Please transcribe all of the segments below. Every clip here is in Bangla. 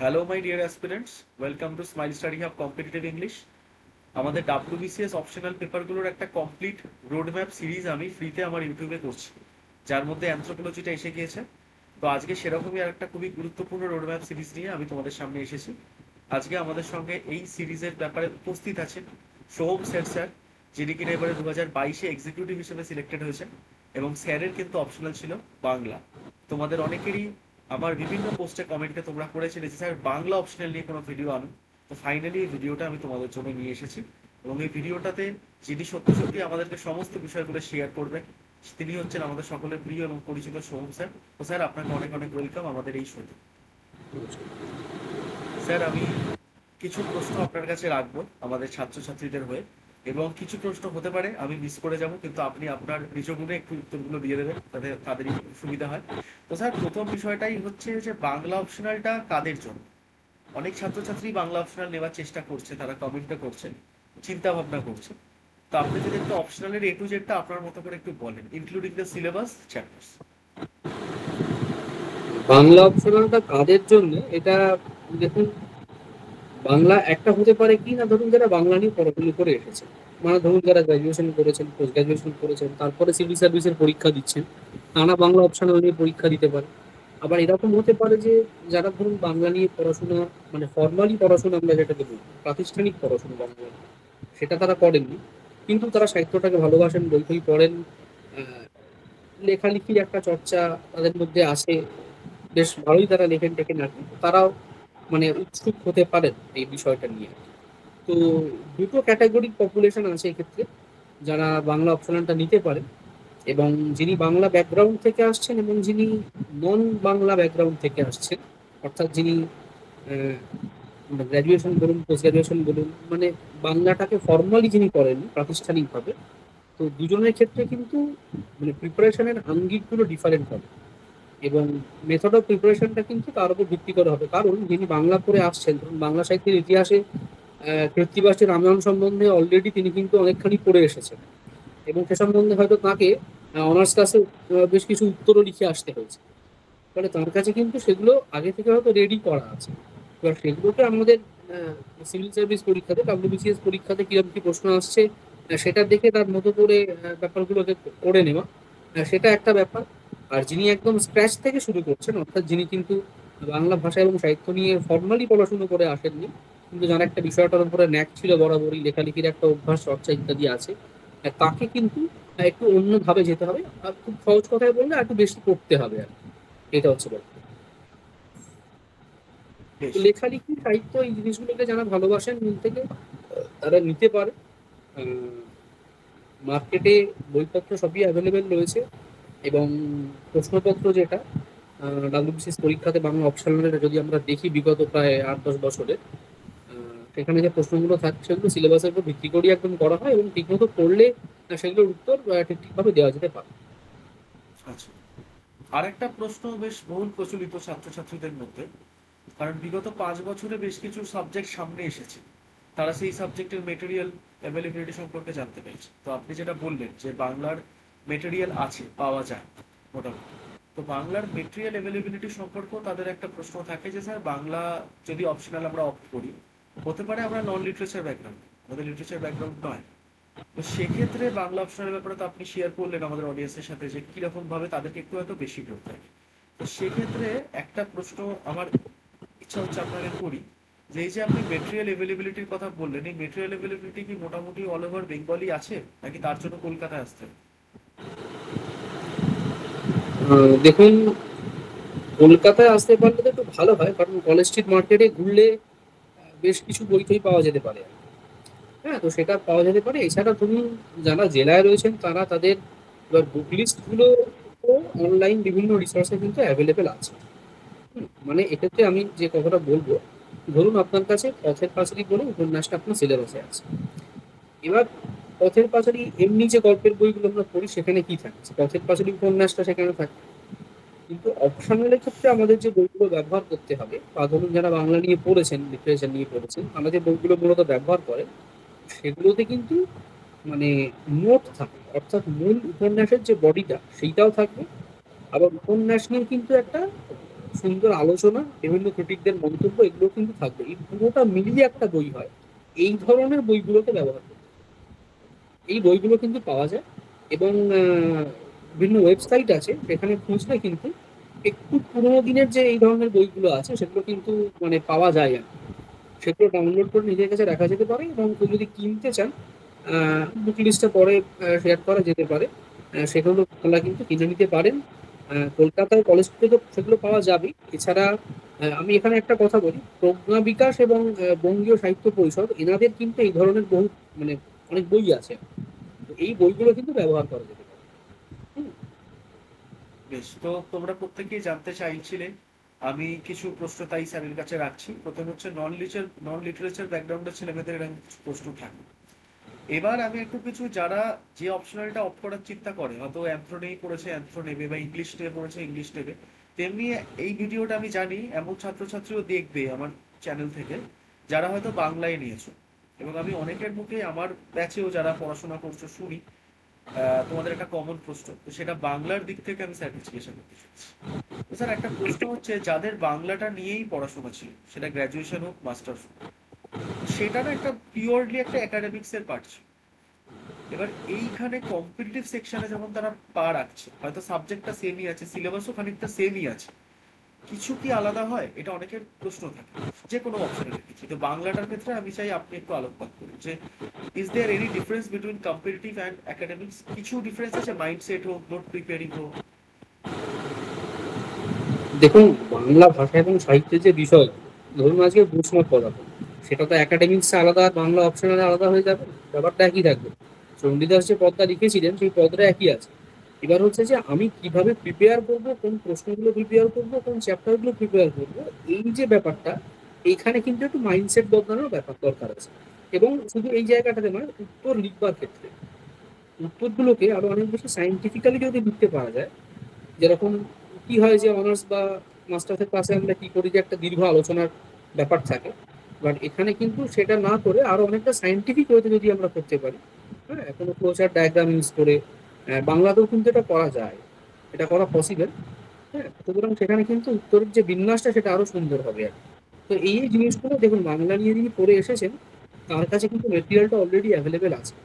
Hello my dear aspirants, welcome to smile study hub competitive English. আমাদের ডাব্লিউবিসিএস অপশনাল পেপারগুলোর একটা কমপ্লিট রোডম্যাপ সিরিজ আমি ফ্রিতে আমার ইউটিউবে করছি, যার মধ্যে অ্যানথ্রোপোলজিটা এসে গিয়েছে। তো আজকে সেরকমই আর একটা খুবই গুরুত্বপূর্ণ রোডম্যাপ সিরিজ নিয়ে আমি তোমাদের সামনে এসেছি। আজকে আমাদের সঙ্গে এই সিরিজের ব্যাপারে উপস্থিত আছেন সোহম স্যার, যিনি কিনা এবারে 2022-এ এক্সিকিউটিভ হিসেবে সিলেক্টেড হয়েছেন, এবং স্যারের কিন্তু অপশনাল ছিল বাংলা। তোমাদের অনেকেরই আমার বিভিন্ন পোস্টে কমেন্টে তোমরা করেছিলে যে স্যার বাংলা অপশনাল নিয়ে কোনো ভিডিও আনো। তো ফাইনালি এই ভিডিওটা আমি তোমাদের জন্য নিয়ে এসেছি, এবং এই ভিডিওটাতে যিনি সত্যি সত্যি আমাদেরকে সমস্ত বিষয়গুলো শেয়ার করবেন তিনি হচ্ছেন আমাদের সকলের প্রিয় এবং পরিচিত সোহম স্যার। তো স্যার, আপনাকে অনেক অনেক ওয়েলকাম আমাদের এই শোতে। স্যার, আমি কিছু প্রশ্ন আপনার কাছে রাখবো আমাদের ছাত্রছাত্রীদের হয়ে, এবং কিছু প্রশ্ন হতে পারে আমি মিস করে যাব, কিন্তু আপনি আপনার নিজ গুণে একটু উত্তরগুলো দিয়ে দেবেন, তাতে তাদেরই সুবিধা হয়। তো স্যার, প্রথম বিষয়টাই হচ্ছে যে বাংলা অপশনালটা কাদের জন্য? অনেক ছাত্রছাত্রী বাংলা অপশনাল নেওয়ার চেষ্টা করছে, তারা কমেন্টটা করছেন, চিন্তা ভাবনা করছে। তো আপনি যদি একটু অপশনালের এ টু জেডটা আপনার মতো করে একটু বলেন, including the syllabus chapters. Bangla অপশনালটা কাদের জন্য এটা দেখুন। বাংলা একটা হতে পারে কি না, ধরুন যারা বাংলা নিয়ে পড়াশোনা করে এসেছে, মানে ধরুন যারা গ্রাজুয়েশন করেছেন, পোস্ট গ্রাজুয়েশন করেছেন, তারপরে সিভিল সার্ভিসের পরীক্ষা দিচ্ছেন, তারা বাংলা অপশনাল নিয়ে পরীক্ষা দিতে পারে। আবার এরকম হতে পারে যে যারা ধরুন বাংলা নিয়ে পড়াশোনা, মানে ফর্মালি পড়াশোনা আমরা যেটাকে বলি, প্রাতিষ্ঠানিক পড়াশোনা বাংলা নিয়ে, সেটা তারা করেননি, কিন্তু তারা সাহিত্যটাকে ভালোবাসেন, বই বই পড়েন, আহ, লেখালেখির একটা চর্চা তাদের মধ্যে আসে, বেশ ভালোই তারা লেখেন টেকেন আর কি। তারাও মানে উৎসুক হতে পারেন এই বিষয়টা নিয়ে। তো দুটো ক্যাটাগরির পপুলেশন আছে এক্ষেত্রে, যারা বাংলা অপশনালটা নিতে পারেন, এবং যিনি বাংলা ব্যাকগ্রাউন্ড থেকে আসছেন এবং যিনি নন বাংলা ব্যাকগ্রাউন্ড থেকে আসছেন, অর্থাৎ যিনি গ্র্যাজুয়েশন বলুন, পোস্ট গ্র্যাজুয়েশন বলুন, মানে বাংলাটাকে ফর্মালি যিনি করেন প্রাতিষ্ঠানিকভাবে। তো দুজনের ক্ষেত্রে কিন্তু মানে প্রিপারেশনের আঙ্গিকগুলো ডিফারেন্ট হবে, এবং মেথড অফ প্রিপারেশনটা কিন্তু তার উপর ভিত্তি করে হবে। কারণ যিনি বাংলা পড়ে আসছেন, ধরুন বাংলা সাহিত্যের ইতিহাসে কৃত্তিবাসী রামায়ণ সম্বন্ধে অলরেডি তিনি কিন্তু অনেকখানি পড়ে এসেছেন, এবং সে সম্বন্ধে হয়তো তাকে অনার্স ক্লাসে বেশ কিছু উত্তরও লিখে আসতে হয়েছে। ফলে তার কাছে কিন্তু সেগুলো আগে থেকে হয়তো রেডি করা আছে। এবার সেগুলোকে আমাদের সিভিল সার্ভিস পরীক্ষাতে, ডাব্লিউবিসিএস পরীক্ষাতে কিরকম কি প্রশ্ন আসছে সেটা দেখে তার মতো করে ব্যাপারগুলোকে করে নেওয়া, সেটা একটা ব্যাপার। আর যিনি একদম স্ক্র্যাচ থেকে শুরু করছেন, অর্থাৎ যিনি কিন্তু বাংলা ভাষা এবং সাহিত্য নিয়ে ফর্মালি পড়াশুনো করে আসেননি, কিন্তু যার একটা বিষয়টার উপরে ন্যাক ছিল, বরাবরই লেখালেখির একটা অভ্যাস, চর্চা ইত্যাদি আছে, তাকে কিন্তু একটু অন্যভাবে যেতে হবে। আর খুব সহজ কথায় বললে আর একটু বেশি পড়তে হবে আর কি। এটা হচ্ছে ব্যাপার। তো বেশ। লেখালেখি, সাহিত্য, এই জিনিসগুলোকে যারা ভালোবাসেন মন থেকে, তারা নিতে পারে। মার্কেটে বইপত্র সবই অ্যাভেলেবেল রয়েছে, এবং প্রশ্নপত্র যেটা ডাব্লিউবিসিএস পরীক্ষাতে বাংলা অপশনালের যদি আমরা দেখি বিগত প্রায় 8-10 বছরে, সেখানে যে প্রশ্নগুলো থাকে সেগুলো সিলেবাসের উপর ভিত্তি করেই একদম করা হয়, এবং ঠিকমতো পড়লে সেগুলোর উত্তর ঠিকঠাকভাবে দেওয়া যেতে পারে। আচ্ছা, আরেকটা প্রশ্ন বেশ বহুল প্রচলিত ছাত্রছাত্রীদের মধ্যে, কারণ বিগত 5 বছরে বেশ কিছু সাবজেক্ট সামনে এসেছে, তারা সেই সাবজেক্টের মেটেরিয়াল অ্যাভেলেবিলিটি সম্পর্কে জানতে পেরেছে। তো আপনি যেটা বললেন যে বাংলার মেটেরিয়াল আছে, পাওয়া যায় মোটামুটি। তো বাংলার মেটেরিয়াল অ্যাভেলেবিলিটি সম্পর্কেও তাদের একটা প্রশ্ন থাকে যে স্যার বাংলা যদি অপশনাল আমরা অপ্ট করি, হতে পারে আমরা নন লিটারেচার ব্যাকগ্রাউন্ড, আমাদের লিটারেচার ব্যাকগ্রাউন্ড নয়। তো সেক্ষেত্রে বাংলা অপশনের ব্যাপারে তো আপনি শেয়ার করলেন আমাদের অডিয়েন্সের সাথে যে কিরকম ভাবে তাদেরকে একটু হয়তো বেশি করতে হবে। তো সেক্ষেত্রে একটা প্রশ্ন আমার ইচ্ছা হচ্ছে আপনাকে করি, যে এই যে আপনি মেটেরিয়াল অ্যাভেলেবিলিটির কথা বললেন, এই মেটেরিয়াল অ্যাভেলেবিলিটি কি মোটামুটি অল ওভার বেঙ্গলি আছে, নাকি তার জন্য কলকাতায় আসতে হবে? দেখুন, কলকাতায় আসতে পারলে তো একটু ভালো হয়, কারণ কলেজ স্ট্রিট মার্কেটে ঘুরলে বেশ কিছু বই টই পাওয়া যেতে পারে। হ্যাঁ, তো সেটা পাওয়া যেতে পারে। এছাড়া ধরুন যারা জেলায় রয়েছেন তারা তাদের এবার বুক লিস্ট গুলো অনলাইন বিভিন্ন রিসোর্সে কিন্তু অ্যাভেলেবেল আছে। মানে এক্ষেত্রে আমি যে কথাটা বলবো, ধরুন আপনার কাছে পথের পাঁচালী বলে উপন্যাসটা আপনার সিলেবাসে আছে। এবার পথের পাঁচালী এমনি যে গল্পের বইগুলো আমরা পড়ি সেখানে কি থাকছে, পথের পাঁচালী উপন্যাসটা সেখানে থাকে। কিন্তু অপশনালের ক্ষেত্রে আমাদের যে বইগুলো ব্যবহার করতে হবে, বা ধরুন যারা বাংলা নিয়ে পড়েছেন, লিটারেচার নিয়ে পড়েছেন, আমাদের বইগুলো মূলত ব্যবহার করে, সেগুলোতে কিন্তু মানে নোট থাকে, অর্থাৎ মূল উপন্যাসের যে বডিটা সেইটাও থাকবে। আবার উপন্যাস নিয়ে কিন্তু একটা সুন্দর আলোচনা, বিভিন্ন ক্রিটিকদের মন্তব্য, এগুলো কিন্তু থাকবে। এই পুরোটা মিলিয়ে একটা বই হয়। এই ধরনের বইগুলোকে ব্যবহার করতে, এই বইগুলো কিন্তু পাওয়া যায়। এবং বিভিন্ন ওয়েবসাইট আছে, সেখানে খুঁজলে কিন্তু একটু পুরোনো দিনের যে এই ধরনের বইগুলো আছে সেগুলো কিন্তু মানে পাওয়া যায় আর কি। সেগুলো ডাউনলোড করে নিজের কাছে রাখা যেতে পারে, এবং কেউ যদি কিনতে চান বুক লিস্টে পরে শেয়ার করা যেতে পারে। সেগুলো আপনারা কিন্তু কিনে নিতে পারেন। কলকাতায় কলেজ স্ট্রিটে তো সেগুলো পাওয়া যাবেই। এছাড়া আমি এখানে একটা কথা বলি, প্রজ্ঞা বিকাশ এবং বঙ্গীয় সাহিত্য পরিষদ এনাদের কিন্তু এই ধরনের বহু মানে অনেক বই আছে। তো এই বইগুলো কিন্তু ব্যবহার করা যেতে পারে। হুম। বেশ, তো তোমরা প্রত্যেকেই জানতে চাইছিলে, আমি কিছু প্রশ্ন তাই স্যারের কাছে রাখছি। প্রথম হচ্ছে নন লিটারেচার ব্যাকগ্রাউন্ডের ছেলেমেয়েদের এরকম কিছু প্রশ্ন থাকে। এবার আমি একটু কিছু, যারা যে অপশনালটা অফ করার চিন্তা করে, হয়তো অ্যান্থ্রো নেই পড়েছে অ্যান্থ্রো নেবে, বা ইংলিশ নিয়ে পড়েছে ইংলিশ নেবে, তেমনি এই ভিডিওটা আমি জানি এমন ছাত্রছাত্রীও দেখবে আমার চ্যানেল থেকে যারা হয়তো বাংলায় নিয়েছো। এবং আমি অনেকের মুখে আমার ব্যাচেও যারা পড়াশোনা করছো শুনি, তোমাদের একটা কমন প্রশ্ন, তো সেটা বাংলার দিক থেকে আমি স্যার জিজ্ঞাসা করতে চাইছি। তো স্যার, একটা প্রশ্ন হচ্ছে, যাদের বাংলাটা নিয়েই পড়াশোনা ছিল, সেটা গ্র্যাজুয়েশন হোক মাস্টার্স হোক, সেটা না একটা পিওরলি একটা একাডেমিক্স এর পার্ট ছিল। এবার এইখানে কম্পিটিটিভ সেকশনে যখন তারা পা রাখছে, হয়তো সাবজেক্টটা সেমই আছে, সিলেবাসও খানিকটা সেমই আছে, কিছু কি আলাদা হয়? এটা অনেকের প্রশ্ন থাকে যে কোনো অপশনের ক্ষেত্রে। তো বাংলাটার ক্ষেত্রে আমি চাই আপনি একটু আলোকপাত করুন যে is there any difference between competitive and academics? কিছু ডিফারেন্স আছে, মাইন্ডসেট হোক, নোট প্রিপেয়ারিং হোক? দেখুন, বাংলা ভাষা এবং সাহিত্যের যে বিষয়, ধরুন আজকে বুঝমাত পদার্থ, সেটা তো একাডেমিক্সে আলাদা আর বাংলা অপশনালে আলাদা হয়ে যাবে, ব্যাপারটা একই থাকবে। চণ্ডীদাস যে পদটা লিখেছিলেন সেই পদটা একই আছে। এবার হচ্ছে যে আমি কিভাবে প্রিপেয়ার করব, কোন প্রশ্নগুলো প্রিপেয়ার করব, কোন চ্যাপ্টারগুলো প্রিপেয়ার করব, এই যে ব্যাপারটা, এইখানে কিন্তু একটু মাইন্ডসেট বদলানোর ব্যাপার দরকার আছে। এবং শুধু এই জায়গাটাতে নয়, উত্তর লিখবার ক্ষেত্রে উত্তরগুলোকে আরো অনেক বেশি সাইন্টিফিক্যালি যদি লিখতে পারা যায়। যেরকম কি হয় যে অনার্স বা মাস্টার্সের ক্লাসে আমরা কি করি যে একটা দীর্ঘ আলোচনার ব্যাপার থাকে, বাট এখানে কিন্তু সেটা না করে আরো অনেকটা সাইন্টিফিক ওয়েতে যদি আমরা করতে পারি, হ্যাঁ, কোনো ফ্লোচার্ট ডায়াগ্রাম ইউজ করে, বাংলাতেও কিন্তু এটা করা যায়, এটা করা পসিবল। হ্যাঁ, সুতরাং সেখানে কিন্তু উত্তরের যে বিন্যাসটা সেটা আরো সুন্দর হবে আর কি। তো এই জিনিসগুলো দেখুন, বাংলা নিয়ে যিনি পড়ে এসেছেন তার কাছে কিন্তু মেটেরিয়ালটা অলরেডি অ্যাভেলেবেল আছে।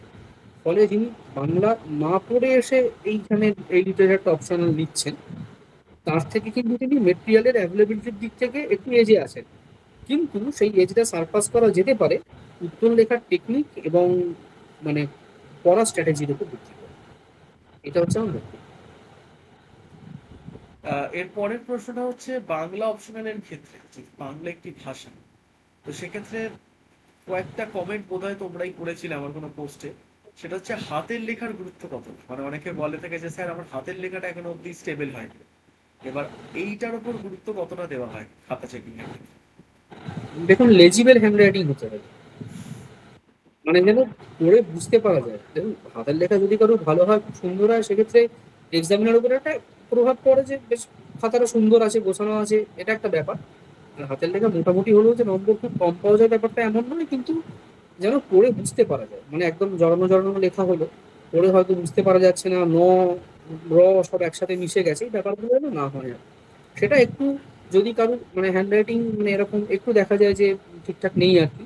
ফলে যিনি বাংলা না পড়ে এসে এইখানে এই লিটারেচারটা অপশনাল নিচ্ছেন, তার থেকে কিন্তু তিনি মেটেরিয়ালের অ্যাভেলেবিলিটির দিক থেকে একটু এজে আছেন। কিন্তু সেই এজটা সারপাস করা যেতে পারে উত্তর লেখার টেকনিক এবং মানে পড়ার স্ট্র্যাটেজির উপর ভিত্তি করে। এটা হচ্ছে আমার বক্তব্য। এর পরের প্রশ্নটা হচ্ছে, বাংলা অপশনালের ক্ষেত্রে যে বাংলা একটি ভাষা, তো সেক্ষেত্রে কয়েকটা কমেন্ট বোধহয় তোমরাই করেছিলে আমার কোনো পোস্টে। সেটা হচ্ছে হাতের লেখার গুরুত্ব কত। মানে অনেকে বলে থাকে যে স্যার আমার হাতের লেখাটা এখনো অব্দি স্টেবল হয়নি। এবার এইটার উপর গুরুত্ব কতটা দেওয়া হয় খাতা চেকিং এর ক্ষেত্রে? দেখুন, লেজিবেল হ্যান্ডরাইটিং হতে হবে, মানে যেন পড়ে বুঝতে পারা যায়। দেখুন, হাতের লেখা যদি কারো ভালো হয়, খুব সুন্দর হয়, সেক্ষেত্রে এক্সামিনার উপরে একটা প্রভাব পড়ে যে বেশ খাতাটা সুন্দর আছে, গোছানো আছে, এটা একটা ব্যাপার। আর হাতের লেখা মোটামুটি হলেও যে নম্বর খুব কম পাওয়া যায় ব্যাপারটা এমন নয়, কিন্তু যেন পড়ে বুঝতে পারা যায়। মানে একদম জড়ানো জড়ানো লেখা হলো, পড়ে হয়তো বুঝতে পারা যাচ্ছে না, র সব একসাথে মিশে গেছে, এই ব্যাপারগুলো যেন না হয় আর। সেটা একটু যদি কারো মানে হ্যান্ড রাইটিং মানে এরকম একটু দেখা যায় যে ঠিকঠাক নেই আর কি,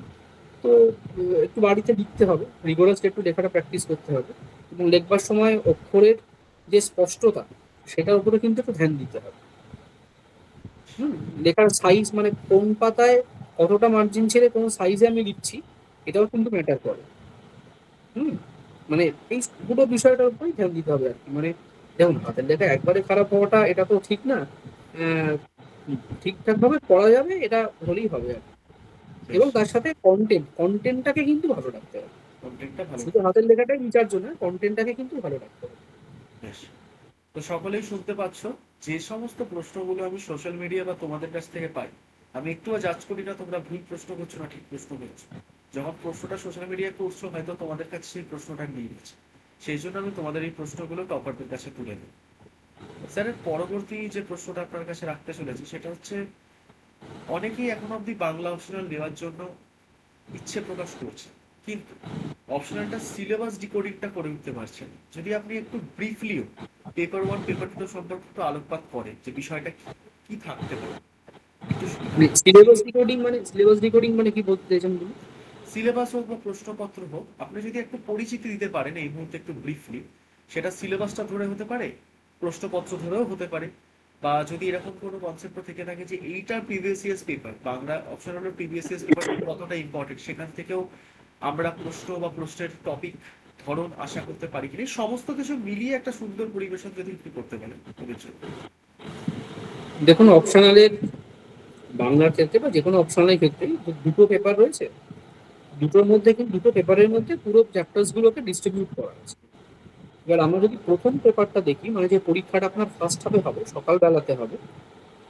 তো একটু বাড়িতে লিখতে হবে, রিগোরাসলি একটু লেখাটা প্র্যাকটিস করতে হবে। এবং লেখবার সময় অক্ষরের যে স্পষ্টতা, সেটার উপরে কিন্তু একটু ধ্যান দিতে হবে। হুম। লেখার সাইজ, মানে কোন পাতায় কতটা মার্জিন ছেড়ে কোন সাইজে আমি লিখছি, এটাও কিন্তু ম্যাটার করে। হুম। মানে এই পুরো বিষয়টার উপরেই ধ্যান দিতে হবে আর কি। মানে দেখুন, হাতের লেখা একবারে খারাপ হওয়াটা এটা তো ঠিক না। আহ, ঠিকঠাক ভাবে পড়া যাবে এটা হলেই হবে আর কি। বেশ, এবং তার সাথে কন্টেন্টটাকে কিন্তু ভালো রাখতে হবে। কন্টেন্টটা ভালো শুধু থাকবে। হাতের লেখাটাই বিচার্য না, কন্টেন্টটাকে কিন্তু ভালো রাখতে হবে। বেশ, তো সকলেই শুনতে পাচ্ছ, যে সমস্ত প্রশ্নগুলো আমি সোশ্যাল মিডিয়া বা তোমাদের কাছ থেকে পাই, আমি একটুও জাজ করি না তোমরা ভুল প্রশ্ন করছো না ঠিক প্রশ্ন করছো। যখন প্রশ্নটা সোশ্যাল মিডিয়ায় করছো, হয়তো তোমাদের কাছে সেই প্রশ্নটা নিয়ে গেছে, সেই জন্য আমি তোমাদের এই প্রশ্নগুলো টপারদের কাছে তুলে দেবো। স্যারের পরবর্তী যে প্রশ্নটা আপনার কাছে রাখতে চলেছি, সেটা হচ্ছে, অনেকেই এখন অব্দি বাংলা অপশনাল নেওয়ার জন্য ইচ্ছে প্রকাশ করছে, কিন্তু অপশনালটা সিলেবাস ডিকোডিংটা করে উঠতে পারছেন। যদি আপনি একটু ব্রিফলিও পেপার ওয়ান পেপার টু সম্পর্কে একটু আলোকপাত করেন যে বিষয়টা কি, কি কি থাকতে পারে একটু। মানে সিলেবাস ডিকোডিং মানে কি বলতে চাইছেন বলুন? সিলেবাস হোক বা প্রশ্নপত্র হোক, আপনি যদি একটু পরিচিতি দিতে পারেন এই মুহূর্তে একটু ব্রিফলি, সেটা সিলেবাসটা ধরে হতে পারে, প্রশ্নপত্র ধরেও হতে পারে, বা যদি এরকম কোনো কনসেপ্ট থেকে থাকে যে এইটার previous years paper, Bangla optional previous years paper কতটা ইম্পর্টেন্ট, সেখান থেকেও আমরা প্রশ্ন বা প্রশ্নের টপিক ধরন আশা করতে পারি কিনা, এই সমস্ত কিছু মিলিয়ে একটা সুন্দর পরিবেশন যদি একটু করতে পারেন ওদের জন্য। দেখুন, অপশনালের বাংলার ক্ষেত্রে বা যে কোনো অপশনালের ক্ষেত্রে দুটো পেপার রয়েছে। দুটোর মধ্যে কিন্তু দুটো পেপারের মধ্যে পুরো চ্যাপ্টার্স গুলোকে ডিস্ট্রিবিউট করা আছে। এবার আমরা যদি প্রথম পেপারটা দেখি, মানে যে পরীক্ষাটা আপনার ফার্স্ট হাফে হবে, সকালবেলাতে হবে,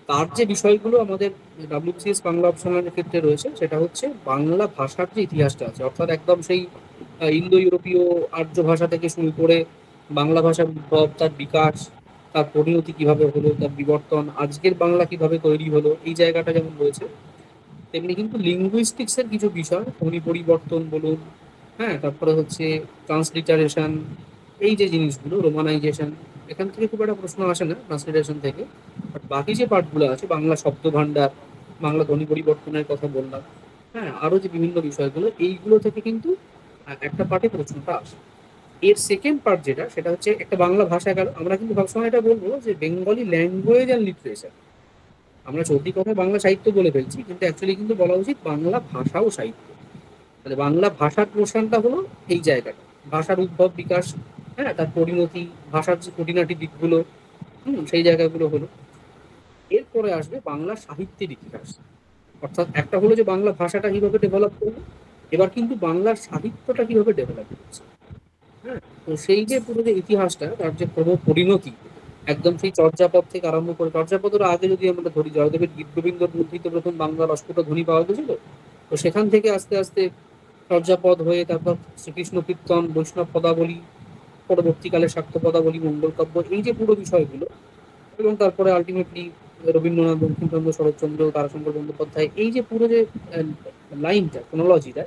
তার যে বিষয়গুলো আমাদের ডাব্লিউবিসিএস বাংলা অপশনালের ক্ষেত্রে রয়েছে, সেটা হচ্ছে বাংলা ভাষার যে ইতিহাসটা আছে, অর্থাৎ একদম সেই ইন্দো ইউরোপীয় আর্য ভাষা থেকে শুরু করে বাংলা ভাষার উদ্ভব, তার বিকাশ, তার পরিণতি কিভাবে হলো, তার বিবর্তন, আজকের বাংলা কিভাবে তৈরি হলো, এই জায়গাটা যেমন রয়েছে, তেমনি কিন্তু লিঙ্গুইস্টিক্স এর কিছু বিষয়, ধ্বনি পরিবর্তন বলুন, হ্যাঁ, তারপরে হচ্ছে ট্রান্সলিটারেশন, এই যে জিনিসগুলো, রোমানাইজেশন, এখান থেকে খুব একটা প্রশ্ন আসে না ট্রান্সলিটারেশন থেকে। বাট বাকি যে পার্টগুলো আছে, বাংলা শব্দ ভান্ডার, বাংলা ধ্বনি পরিবর্তনের কথা বললাম, হ্যাঁ, আরো যে বিভিন্ন বিষয়গুলো, এইগুলো থেকে কিন্তু একটা পার্টে প্রশ্নটা আসে। এর সেকেন্ড পার্ট যেটা, সেটা হচ্ছে একটা বাংলা ভাষা গেল, আমরা কিন্তু সবসময় এটা বলবো যে বেঙ্গলি ল্যাঙ্গুয়েজ অ্যান্ড লিটারেচার। আমরা চলতি কথায় বাংলা সাহিত্য বলে ফেলছি, কিন্তু অ্যাকচুয়ালি কিন্তু বলা উচিত বাংলা ভাষা ও সাহিত্য। তাহলে বাংলা ভাষার পোর্শনটা হলো এই জায়গাটা, ভাষার উদ্ভব বিকাশ, হ্যাঁ, তার পরিণতি, ভাষার যে খুঁটিনাটি দিকগুলো, সেই জায়গাগুলো হলো। এরপরে আসবে বাংলা সাহিত্যের ইতিহাস, অর্থাৎ একটা হলো যে বাংলা ভাষাটা কিভাবে ডেভেলপ করবে, এবার কিন্তু বাংলার সাহিত্যটা কিভাবে ডেভেলপ করছে। হ্যাঁ, তো সেই যে পুরো যে ইতিহাসটা, তার যে পরিণতি, একদম সেই চর্যাপদ থেকে আরম্ভ করে, চর্যাপদের আগে যদি আমরা ধরি, জয়দেবের গীতগোবিন্দর মধ্যেই তো প্রথম বাংলার অস্ফুট ধ্বনি পাওয়া গেছিল। তো সেখান থেকে আস্তে আস্তে চর্যাপদ হয়ে, তারপর শ্রীকৃষ্ণ কীর্তন, বৈষ্ণব পদাবলী, পরবর্তীকালে শাক্ত পদাবলী, মঙ্গল কাব্য, এই যে পুরো বিষয়গুলো, এবং তারপরে আলটিমেটলি রবীন্দ্রনাথ, বঙ্কিমচন্দ্র, শরৎচন্দ্র, তারাশঙ্কর বন্দ্যোপাধ্যায়, এই যে পুরো যে লাইনটা, ক্রোনোলজিটা,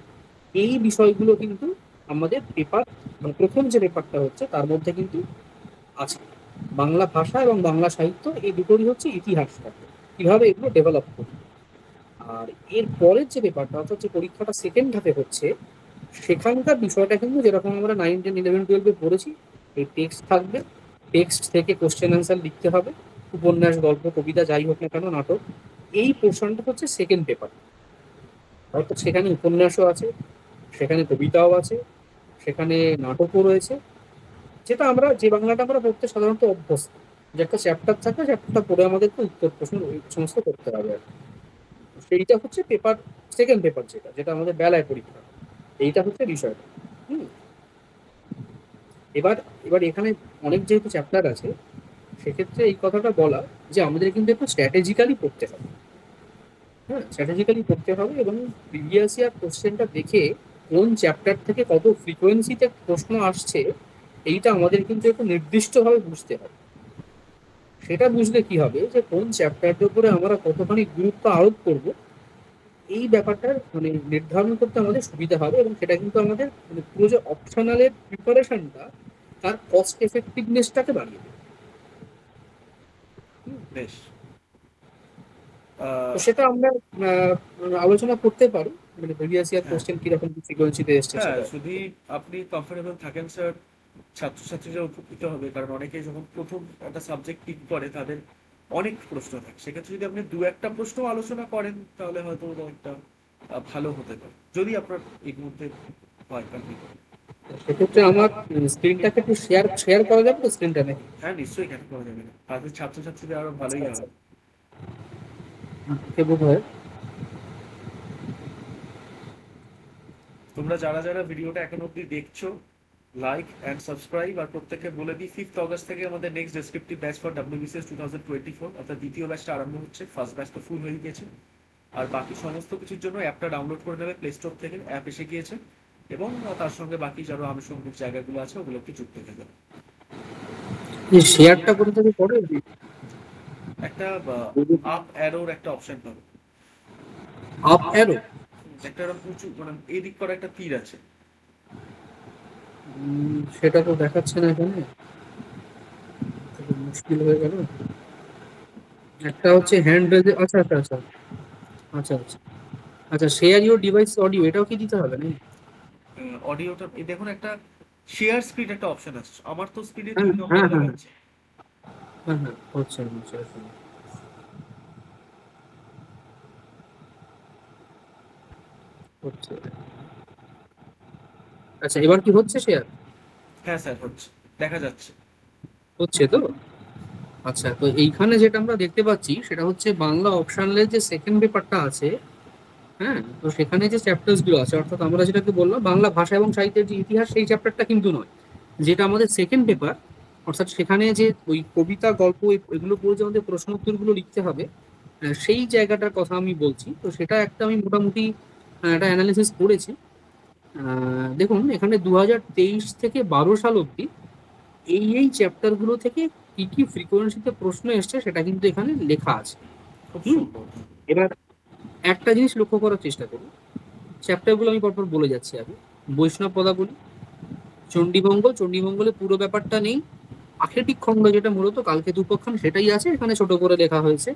এই বিষয়গুলো কিন্তু আমাদের পেপার, মানে প্রথম যে পেপারটা হচ্ছে তার মধ্যে কিন্তু আছে। বাংলা ভাষা এবং বাংলা সাহিত্য, এই দুটোরই হচ্ছে ইতিহাসটা, কিভাবে এগুলো ডেভেলপ করবে। আর এর পরের যে পেপারটা, অর্থাৎ যে পরীক্ষাটা সেকেন্ড হাফে হচ্ছে, সেখানকার বিষয়টা কিন্তু যেরকম আমরা 9, 10, 11, 12-এ পড়েছি, এই টেক্সট থাকবে, টেক্সট থেকে কোশ্চেন অ্যান্সার লিখতে হবে, উপন্যাস, গল্প, কবিতা, যাই হোক না কেন, নাটক, এই পোর্শনটা হচ্ছে সেকেন্ড পেপার। অর্থাৎ সেখানে উপন্যাসও আছে, সেখানে কবিতাও আছে, সেখানে নাটকও রয়েছে, যেটা আমরা, যে বাংলাটা আমরা পড়তে সাধারণত অভ্যস্ত, যে একটা চ্যাপ্টার থাকে, চ্যাপ্টারটা পড়ে আমাদেরকে উত্তর প্রশ্ন ওই সমস্ত করতে হবে আর কি। সেইটা হচ্ছে পেপার, সেকেন্ড পেপার, যেটা যেটা আমাদের বেলায় পরীক্ষা, এইটা হচ্ছে বিষয়টা। হুম। এবার এবার এখানে অনেক যেহেতু চ্যাপ্টার আছে, সেক্ষেত্রে এই কথাটা বলা যে আমাদের কিন্তু একটু স্ট্র্যাটেজিক্যালি পড়তে হবে। হ্যাঁ, স্ট্র্যাটেজিক্যালি পড়তে হবে, এবং প্রিভিয়াস ইয়ার কোশ্চেনটা দেখে কোন চ্যাপ্টার থেকে কত ফ্রিকোয়েন্সিতে প্রশ্ন আসছে, এইটা আমাদের কিন্তু একটু নির্দিষ্টভাবে বুঝতে হবে। সেটা বুঝলে কি হবে, যে কোন চ্যাপ্টারটার উপরে আমরা কতখানি গুরুত্ব আরোপ করব, এই ব্যাপারটা মানে নির্ধারণ করতে আমাদের সুবিধা হবে, এবং সেটা কিন্তু আমাদের মানে পুরো যে অপশনালের প্রিপারেশনটা, তার কস্ট এফেক্টিভনেসটাকে বাড়িয়ে দেবে। বেশ। তো আহ, সেটা আমরা আহ, আলোচনা করতে পারি, মানে প্রিভিয়াস ইয়ার হ্যাঁ, কোশ্চেন কিরকম ফ্রিকোয়েন্সিতে এসছে হ্যাঁ, সেটা। যদি আপনি কমফোর্টেবল থাকেন স্যার, ছাত্রছাত্রীরা উপকৃত হবে, কারণ অনেকে যখন প্রথম একটা সাবজেক্ট পিক করে তাদের অনেক প্রশ্ন থাকে, সেক্ষেত্রে যদি আপনি দু একটা প্রশ্ন আলোচনা করেন তাহলে হয়তো একটা ভালো হতে পারে, যদি আপনার এই মুহূর্তে হয় কমপ্লিট। সেক্ষেত্রে আমার স্ক্রিনটাকে একটু শেয়ার শেয়ার করা যাবে তো, স্ক্রিনটা নাকি? হ্যাঁ, নিশ্চয়ই, কেন করা যাবে না, তাদের ছাত্রছাত্রীদের আরো আচ্ছা ভালোই আচ্ছা, হবে। বোধ হয়। তোমরা যারা যারা ভিডিওটা এখন অব্দি দেখছো, লাইক অ্যান্ড সাবস্ক্রাইব, আর প্রত্যেককে বলে দিই 5 আগস্ট থেকে আমাদের next descriptive batch for WBCS 2024, অর্থাৎ দ্বিতীয় ব্যাচটা আরম্ভ হচ্ছে, ফার্স্ট ব্যাচ তো ফুল হয়ে গেছে। আর বাকি সমস্ত কিছুর জন্য অ্যাপটা ডাউনলোড করে নেবে প্লে স্টোর থেকে, অ্যাপ এসে গিয়েছে, এবং তার সঙ্গে বাকি যারা আনুষঙ্গিক জায়গাগুলো আছে ওগুলোকে যুক্ত হয়ে যাবে। এই শেয়ারটা কোথা থেকে করে? একটা আপ অ্যারোর একটা অপশন পাবে, আপ অ্যারো? একটা এরকম উঁচু মানে এদিক করা একটা তীর আছে। সেটা তো দেখাচ্ছে না এখানে, তো মুশকিল হয়ে গেল। একটা হচ্ছে হ্যান্ড রেজে, আচ্ছা আচ্ছা আচ্ছা আচ্ছা আচ্ছা আচ্ছা, শেয়ার ইউর ডিভাইস অডিও, এটাও কি দিতে হবে নাকি? অডিওটা এই দেখুন, একটা শেয়ার স্ক্রিন একটা অপশন আসছে, আমার তো স্ক্রিনে হ্যাঁ 2 নম্বর হ্যাঁ হ্যাঁ দেখাচ্ছে। হ্যাঁ হ্যাঁ, হচ্ছে হচ্ছে হচ্ছে হচ্ছে। আচ্ছা, এবার কি হচ্ছে শেয়ার? হ্যাঁ স্যার, হচ্ছে, দেখা যাচ্ছে। হচ্ছে তো? আচ্ছা, তো এইখানে যেটা আমরা দেখতে পাচ্ছি সেটা হচ্ছে বাংলা অপশনালের যে সেকেন্ড পেপারটা আছে। হ্যাঁ, তো সেখানে যে চ্যাপ্টার্স গুলো আছে, অর্থাৎ আমরা যেটাকে বললাম বাংলা ভাষা এবং সাহিত্যের যে ইতিহাস, সেই চ্যাপ্টারটা কিন্তু নয়, যেটা আমাদের সেকেন্ড পেপার। অর্থাৎ সেখানে যে ওই কবিতা গল্প এগুলো পড়ে যে আমাদের প্রশ্ন উত্তরগুলো লিখতে হবে, সেই জায়গাটার কথা আমি বলছি। তো সেটা একটা আমি মোটামুটি একটা অ্যানালিসিস করেছি। দেখুন, এখানে 2023 থেকে 12 সাল অবধি এই চ্যাপ্টারগুলো থেকে কি কি ফ্রিকোয়েন্সিতে প্রশ্ন এসছে সেটা কিন্তু এখানে লেখা আছে। খুব হুম। সুন্দর। এবার একটা জিনিস লক্ষ্য করার চেষ্টা করুন, চ্যাপ্টারগুলো আমি পরপর বলে যাচ্ছি আগে। বৈষ্ণব পদাবলী, চণ্ডীমঙ্গল, চণ্ডীমঙ্গলে পুরো ব্যাপারটা নেই, আখেটিক খণ্ড যেটা মূলত কালকেতু উপাখ্যান সেটাই আছে, এখানে ছোট করে লেখা হয়েছে।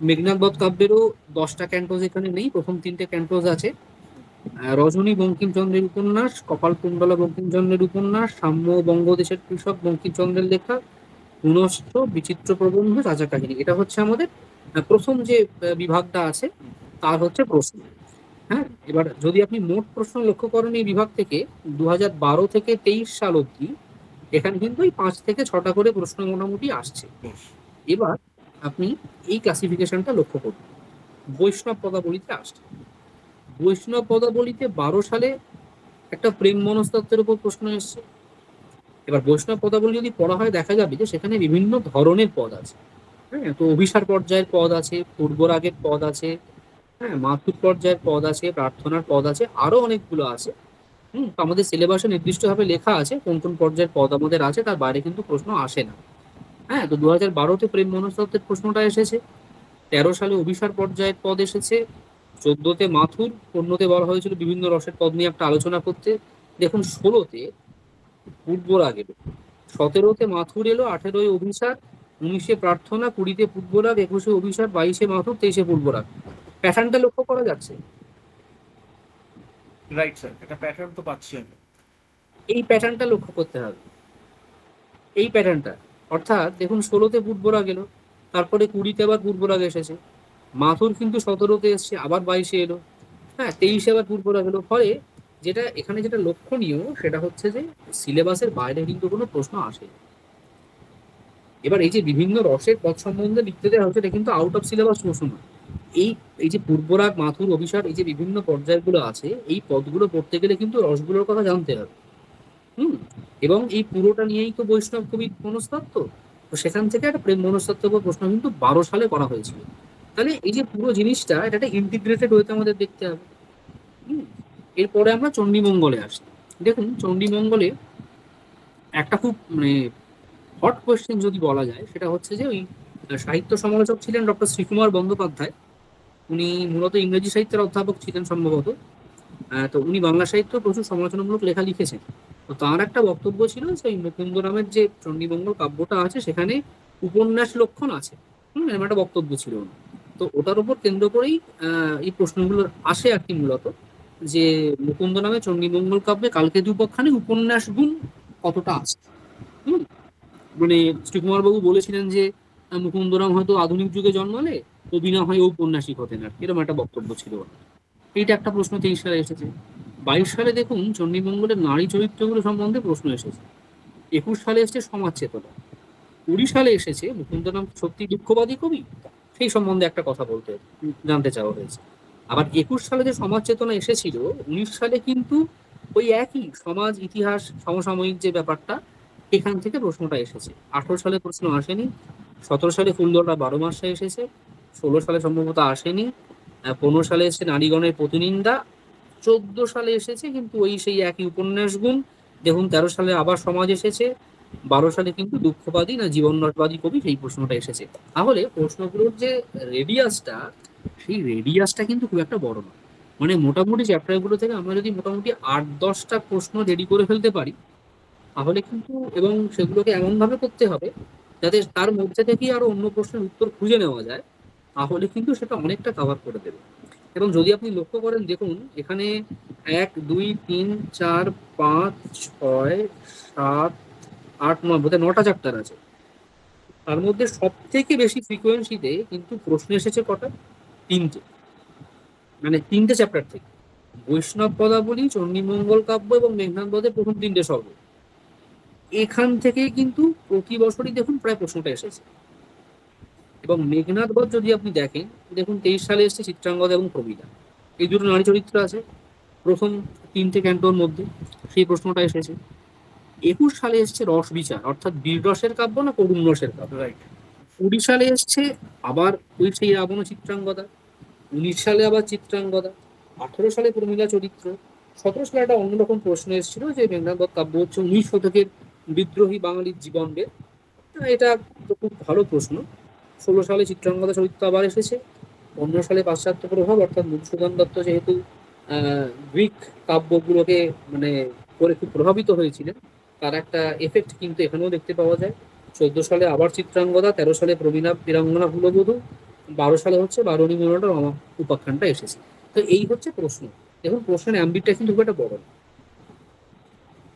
মেঘনাদ বধ কাব্যেরও 10টা ক্যান্টোজ এখানে নেই, প্রথম 3টে ক্যান্টোজ আছে। রজনী বঙ্কিমচন্দ্রের উপন্যাস, কপালকুণ্ডলা বঙ্কিমচন্দ্রের উপন্যাস, সাম্য বঙ্গদেশের কৃষক বঙ্কিমচন্দ্রের লেখা, পুনশ্চ বিচিত্র প্রবন্ধ, রাজা কাহিনী, এটা হচ্ছে আমাদের প্রথম যে বিভাগটা আছে, তার হচ্ছে প্রশ্ন। হ্যাঁ, এবার যদি আপনি মোট প্রশ্ন লক্ষ্য করেন এই বিভাগ থেকে, 2012 থেকে 23 সাল অবধি এখানে কিন্তু এই 5 থেকে 6টা করে প্রশ্ন মোটামুটি আসছে। বেশ। এবার আপনি এই ক্লাসিফিকেশনটা লক্ষ্য করুন, বৈষ্ণব পদাবলিতে আসছে। বৈষ্ণব পদাবলিতে 12 সালে একটা প্রেম মনস্তত্ত্বের উপর প্রশ্ন এসছে। এবার বৈষ্ণব পদাবলী যদি পড়া হয়, দেখা যাবে যে সেখানে বিভিন্ন ধরনের পদ আছে। হ্যাঁ, তো অভিসার পর্যায়ের পদ আছে, পূর্বরাগের পদ আছে, হ্যাঁ, মাতুর পর্যায়ের পদ আছে, প্রার্থনার পদ আছে, আরো অনেকগুলো আছে। তো আমাদের সিলেবাসে নির্দিষ্টভাবে লেখা আছে কোন কোন পর্যায়ের পদ আমাদের আছে, তার বাইরে কিন্তু প্রশ্ন আসে না। হ্যাঁ, তো 2012-তে প্রেম মনস্তত্ত্বের প্রশ্নটা এসেছে, 13 সালে অভিসার পর্যায়ের পদ এসেছে, 14-তে মাথুর, 15-তে বলা হয়েছিল বিভিন্ন রসের পদ নিয়ে একটা আলোচনা করতে। দেখুন, 16-তে পূর্বরাগ এলো, 17-তে মাথুর এলো, 18-এ অভিসার, 19-এ প্রার্থনা, 20-তে পূর্বরাগ, 21-এ অভিসার, 22-এ মাথুর, 23-এ পূর্বরাগ। প্যাটার্নটা লক্ষ্য করা যাচ্ছে। রাইট স্যার, এটা প্যাটার্ন তো পাচ্ছি আমি। এই প্যাটার্নটা লক্ষ্য করতে হবে, এই প্যাটার্নটা। অর্থাৎ দেখুন, 16-তে পূর্বরাগ এলো, তারপরে 20-তে আবার পূর্বরাগ এসেছে, মাথুর কিন্তু 17-তে এসছে, আবার 22-এ এলো, হ্যাঁ, 23-এ আবার পূর্বরাগ এলো। ফলে যেটা এখানে যেটা লক্ষণীয় সেটা হচ্ছে যে সিলেবাসের বাইরে কিন্তু কোনো প্রশ্ন আসে। এবার এই যে বিভিন্ন রসের পদ সম্বন্ধে লিখতে দেওয়া হচ্ছে, এটা কিন্তু আউট অফ সিলেবাস প্রশ্ন নয়। এই এই যে পূর্বরাগ, মাথুর, অভিসার, এই যে বিভিন্ন পর্যায়গুলো আছে, এই পদগুলো পড়তে গেলে কিন্তু রসগুলোর কথা জানতে হবে। হুম। এবং এই পুরোটা নিয়েই তো বৈষ্ণব কবি মনস্তত্ত্ব। তো সেখান থেকে একটা প্রেম মনস্তত্ত্ব উপর প্রশ্ন কিন্তু 12 সালে করা হয়েছিল। তাহলে এই যে পুরো জিনিসটা, এটা একটা ইন্টিগ্রেটেড হইতে আমাদের দেখতে হবে। হুম। এরপরে আমরা চণ্ডীমঙ্গলে আসি। দেখুন, চণ্ডীমঙ্গলে একটা খুব মানে হট কোয়েশ্চেন যদি বলা যায়, সেটা হচ্ছে যে ওই সাহিত্য সমালোচক ছিলেন ডক্টর শ্রীকুমার বন্দ্যোপাধ্যায়। উনি মূলত ইংরেজি সাহিত্যের অধ্যাপক ছিলেন সম্ভবত। তো উনি বাংলা সাহিত্য প্রচুর সমালোচনামূলক লেখা লিখেছেন। তো তার একটা বক্তব্য ছিল যে ওই মুকুন্দরামের যে চণ্ডীমঙ্গল কাব্যটা আছে, সেখানে উপন্যাস লক্ষণ আছে। এরকম একটা বক্তব্য ছিল ওনার। তো ওটার উপর কেন্দ্র করেই এই প্রশ্নগুলো আসে আর কি, মূলত যে মুকুন্দরামের চণ্ডীমঙ্গল কাব্যে কালকেতু উপাখ্যানে উপন্যাস গুণ কতটা আছে। হুম। মানে শ্রীকুমার বাবু বলেছিলেন যে মুকুন্দরাম হয়তো আধুনিক যুগে জন্মালে কবি না হয় ঔপন্যাসিক হতেন, আর কি, এরকম একটা বক্তব্য ছিল ওনার। এইটা একটা প্রশ্ন 23 সালে এসেছে। 22 সালে দেখুন, চণ্ডীমঙ্গলের নারী চরিত্রগুলো সম্বন্ধে প্রশ্ন এসেছে। 21 সালে এসেছে সমাজ চেতনা। 20 সালে এসেছে মুকুন্দরাম সত্যি দুঃখবাদী কবি, সেই সম্বন্ধে একটা কথা বলতে জানতে চাওয়া হয়েছে। আবার 21 সালে যে সমাজ চেতনা এসেছিল, 19 সালে কিন্তু ওই একই সমাজ ইতিহাস সমসাময়িক যে ব্যাপারটা, এখান থেকে প্রশ্নটা এসেছে। 18 সালে প্রশ্ন আসেনি। 17 সালে ফুলদোলা 12 মাসে এসেছে। 16 সালে সম্ভবত আসেনি। 15 সালে এসেছে নারীগণের প্রতিনিন্দা। 14 সালে এসেছে কিন্তু ওই সেই একই উপন্যাস গুণ। দেখুন, 13 সালে আবার সমাজ এসেছে। 12 সালে কিন্তু দুঃখবাদী না জীবনরসবাদী কবি, সেই প্রশ্নটা এসেছে। তাহলে প্রশ্নগুলোর যে রেডিয়াসটা, সেই রেডিয়াসটা কিন্তু খুব একটা বড় নয়। মানে মোটামুটি চ্যাপ্টারগুলো থেকে আমরা যদি মোটামুটি 8-10টা প্রশ্ন রেডি করে ফেলতে পারি, তাহলে কিন্তু, এবং সেগুলোকে এমন ভাবে করতে হবে যাতে তার মধ্যে থেকে আরো অন্য প্রশ্নের উত্তর খুঁজে নেওয়া যায়, তাহলে কিন্তু সেটা অনেকটা কাভার করে দেবে। এবং যদি আপনি লক্ষ্য করেন, দেখুন এখানে 1 2 3 4 5 6 7 8 9, বোধহয় 9টা চ্যাপ্টার আছে। তার মধ্যে সব থেকে বেশি ফ্রিকোয়েন্সিতে কিন্তু প্রশ্ন এসেছে কটা? 3টে। মানে 3টে চ্যাপ্টার থেকে, বৈষ্ণব পদাবলী, চণ্ডীমঙ্গল কাব্য এবং মেঘনাদ বধের প্রথম 3টে সর্গ। এখান থেকেই কিন্তু প্রতি বছরই দেখুন প্রায় প্রশ্নটা এসেছে। এবং মেঘনাদ বধ যদি আপনি দেখেন, দেখুন 23 সালে এসেছে চিত্রাঙ্গদা এবং প্রমীলা, এই দুটো নারী চরিত্র আছে প্রথম 3টে ক্যান্টোর মধ্যে, সেই প্রশ্নটা এসেছে। 21 সালে এসছে রস বিচার, অর্থাৎ বীর রসের কাব্য না করুণ রসের কাব্য। রাইট। 20 সালে এসছে আবার ওই সেই রাবণ ও চিত্রাঙ্গদা। 19 সালে আবার চিত্রাঙ্গদা। 18 সালে প্রমীলা চরিত্র। 17 সালে একটা অন্যরকম প্রশ্ন এসেছিল যে মেঘনাদ বধ কাব্য হচ্ছে 19 শতকের বিদ্রোহী বাঙালির জীবনকে। এটা তো খুব ভালো প্রশ্ন। 16 সালে চিত্রাঙ্গদা চরিত্র আবার এসেছে। 15 সালে পাশ্চাত্য প্রভাব, অর্থাৎ মধুসূদন দত্ত যেহেতু গ্রিক কাব্যগুলোকে মানে করে খুব প্রভাবিত হয়েছিলেন, তার একটা এফেক্ট কিন্তু এখানেও দেখতে পাওয়া যায়। 14 সালে আবার চিত্রাঙ্গদা। 13 সালে প্রবীণা বীরাঙ্গনা কুলবধূ। 12 সালে হচ্ছে বারুণী মনোহর রমা উপাখ্যানটা এসেছে। তো এই হচ্ছে প্রশ্ন। দেখুন প্রশ্নের অ্যাম্বিটটা কিন্তু খুব একটা বড় না।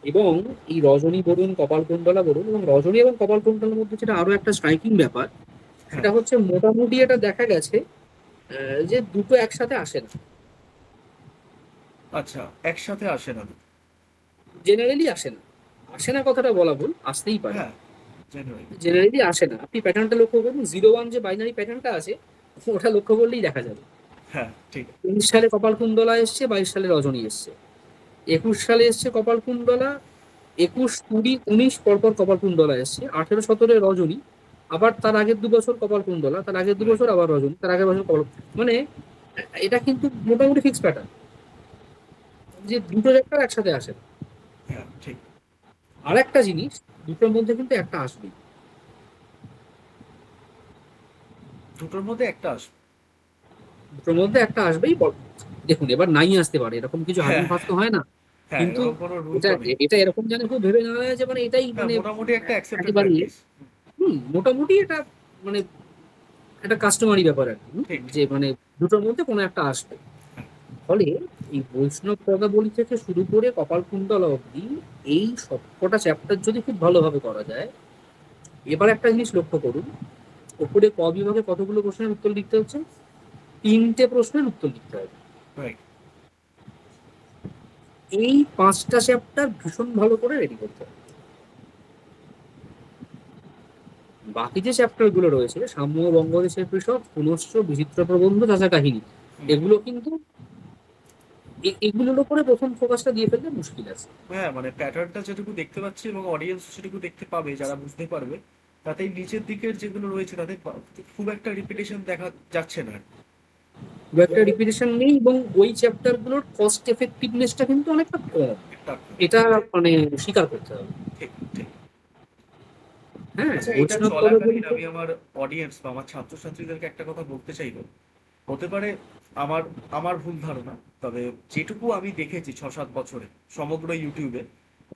এবং এই রজনী বলুন, কপালকুণ্ডলা বলুন, এবং রজনী এবং কপালকুণ্ডলার মধ্যে যেটা আরো একটা স্ট্রাইকিং ব্যাপার, হ্যাঁ। সেটা হচ্ছে মোটামুটি এটা দেখা গেছে যে দুটো একসাথে আসে না। আচ্ছা, একসাথে আসে না? জেনারেলি আসে না। আসে না কথাটা বলা ভুল, আসতেই পারে। হ্যাঁ, জেনুইন। জেনারেলি আসে না। আপনি প্যাটার্নটা লক্ষ্য করুন, 0 1 যে বাইনারি প্যাটার্নটা আছে, ওটা লক্ষ্য করলেই দেখা যাবে। হ্যাঁ, ঠিক। 19 সালে কপালকুণ্ডলা এসছে, 22 সালে রজনী এসছে। 21 সালে এসছে কপালকুণ্ডলা, 21 20 19 পরপর কপালকুণ্ডলা এসছে, 18 17 রজনী, আবার তার আগের 2 বছর কপালকুণ্ডলা, তার আগের 2 বছর আবার রজনী, তার আগের বছর কপাল। মানে এটা কিন্তু মোটামুটি ফিক্স প্যাটার্ন যে দুটো চ্যাপ্টার একসাথে আসে না। হ্যাঁ, ঠিক। আর একটা জিনিস, দুটোর মধ্যে কিন্তু একটা আসবেই। দুটোর মধ্যে একটা আসবে। দুটোর মধ্যে একটা আসবেই দেখুন এবার নাই আসতে পারে, এরকম কিছু হার্ড হ্যাঁ, অ্যান্ড ফাস্ট তো হয় না। হ্যাঁ, কিন্তু এরকম কোনো রুল এটা তো নেই। এটা এরকম জানে খুব ভেবে নেওয়া যায় যে মানে এটাই হ্যাঁ, মানে মোটামুটি একটা অ্যাকসেপ্টেড একেবারে প্র্যাকটিস। মোটামুটি এটা মানে একটা কাস্টমারি ব্যাপার আর কি, ঠিক, যে ঠিক। মানে দুটোর মধ্যে কোনো একটা আসবে। হ্যাঁ, ফলে এই বৈষ্ণব পদাবলী থেকে শুরু করে কপালকুণ্ডলা অবধি এই সবকটা চ্যাপ্টার যদি খুব ভালোভাবে করা যায়। এবার একটা জিনিস লক্ষ্য করুন, ওপরে ক বিভাগে কতগুলো প্রশ্নের উত্তর লিখতে হচ্ছে? 3টে প্রশ্নের উত্তর লিখতে হবে। রাইট। এই 5টা চ্যাপ্টার ভীষণ ভালো করে রেডি করতে হবে। বাকি যে চ্যাপ্টার গুলো রয়েছে, সাম্য, বঙ্গদেশের কৃষক, পুনশ্চ, বিচিত্র প্রবন্ধ, চাচা কাহিনী, হুম। এগুলো কিন্তু এগুলোর উপরে প্রথম ফোকাসটা দিয়ে ফেললে মুশকিল আছে। হ্যাঁ, মানে প্যাটার্নটা যেটুকু দেখতে পাচ্ছি এবং অডিয়েন্স সেটুকু দেখতে পাবে যারা বুঝতে পারবে, তাতে এই নিচের দিকের যেগুলো রয়েছে তাদের খুব একটা রিপিটেশন দেখা যাচ্ছে না। খুব একটা রিপিটেশন নেই, এবং ওই চ্যাপ্টার গুলোর কস্ট এফেক্টিভনেসটা কিন্তু অনেকটা কম। একটা। এটা মানে স্বীকার করতে হবে। ঠিক, ঠিক। হ্যাঁ, আচ্ছা, এটা বৈষ্ণব চলাকালীন পদাবলীতে আমি আমার অডিয়েন্স বা আমার ছাত্রছাত্রীদেরকে একটা কথা বলতে চাইবো। হতে পারে আমার আমার ভুল ধারণা, তবে যেটুকু আমি দেখেছি 6 7 বছরে সমগ্র ইউটিউবে,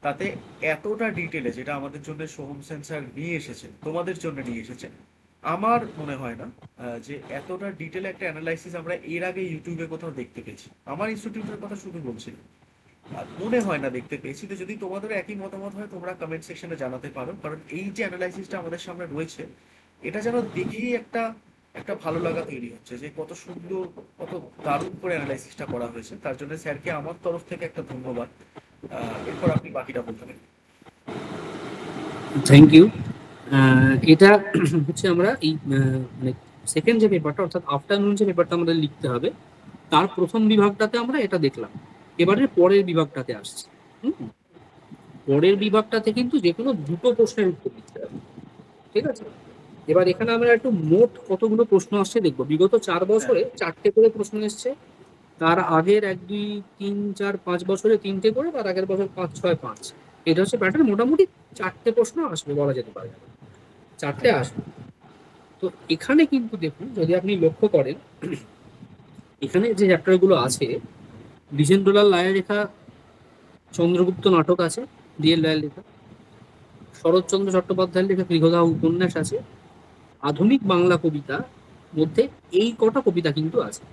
তাতে এতটা ডিটেলে যেটা আমাদের জন্য সোহম সেন্সার নিয়ে এসেছে, তোমাদের জন্য নিয়ে এসেছে, আমার মনে হয় না যে এতটা ডিটেলে একটা অ্যানালাইসিস আমরা এর আগে ইউটিউবে কোথাও দেখতে পেয়েছি। আমার ইনস্টিটিউটের কথা শুধু বলছি, আর মনে হয় না দেখতে পেয়েছি। তো যদি তোমাদের একই মতামত হয় তোমরা কমেন্ট সেকশনে জানাতে পারো, কারণ এই যে অ্যানালাইসিসটা আমাদের সামনে রয়েছে, এটা যেন দেখেই একটা একটা ভালো লাগা তৈরি হচ্ছে যে কত সুন্দর, কত দারুণ করে অ্যানালাইসিসটা করা হয়েছে। তার জন্য স্যারকে আমার তরফ থেকে একটা ধন্যবাদ। এরপর আপনি বাকিটা বলতে পারেন। Thank you. এটা হচ্ছে আমরা এই মানে সেকেন্ড যে পেপারটা, অর্থাৎ আফটারনুন যে পেপারটা আমাদের লিখতে হবে, তার প্রথম বিভাগটাতে আমরা এটা দেখলাম। এবারে পরের বিভাগটাতে আসছে। হুম? পরের বিভাগটাতে কিন্তু যে কোনো দুটো প্রশ্নের উত্তর দিতে হবে। ঠিক আছে? এবার এখানে আমরা একটু মোট কতগুলো প্রশ্ন আসছে দেখবো। বিগত 4 বছরে হ্যাঁ, 4টে করে প্রশ্ন এসছে। তার আগের 1 2 3 4 5 বছরে 3টে করে, তার আগের বছর 5 6 5। এটা হচ্ছে প্যাটার্ন। মোটামুটি 4টে প্রশ্ন আসবে বলা যেতে পারে, 4টে ঠিক। আসবে। তো এখানে কিন্তু দেখুন, যদি আপনি লক্ষ্য করেন, এখানে যে চ্যাপ্টারগুলো আছে, দ্বিজেন্দ্রলাল রায়ের লেখা চন্দ্রগুপ্ত নাটক আছে, ডিএল রায়ের লেখা। শরৎচন্দ্র চট্টোপাধ্যায়ের লেখা গৃহদাহ উপন্যাস আছে। আধুনিক বাংলা কবিতা মধ্যে এই কটা কবিতা কিন্তু আছে।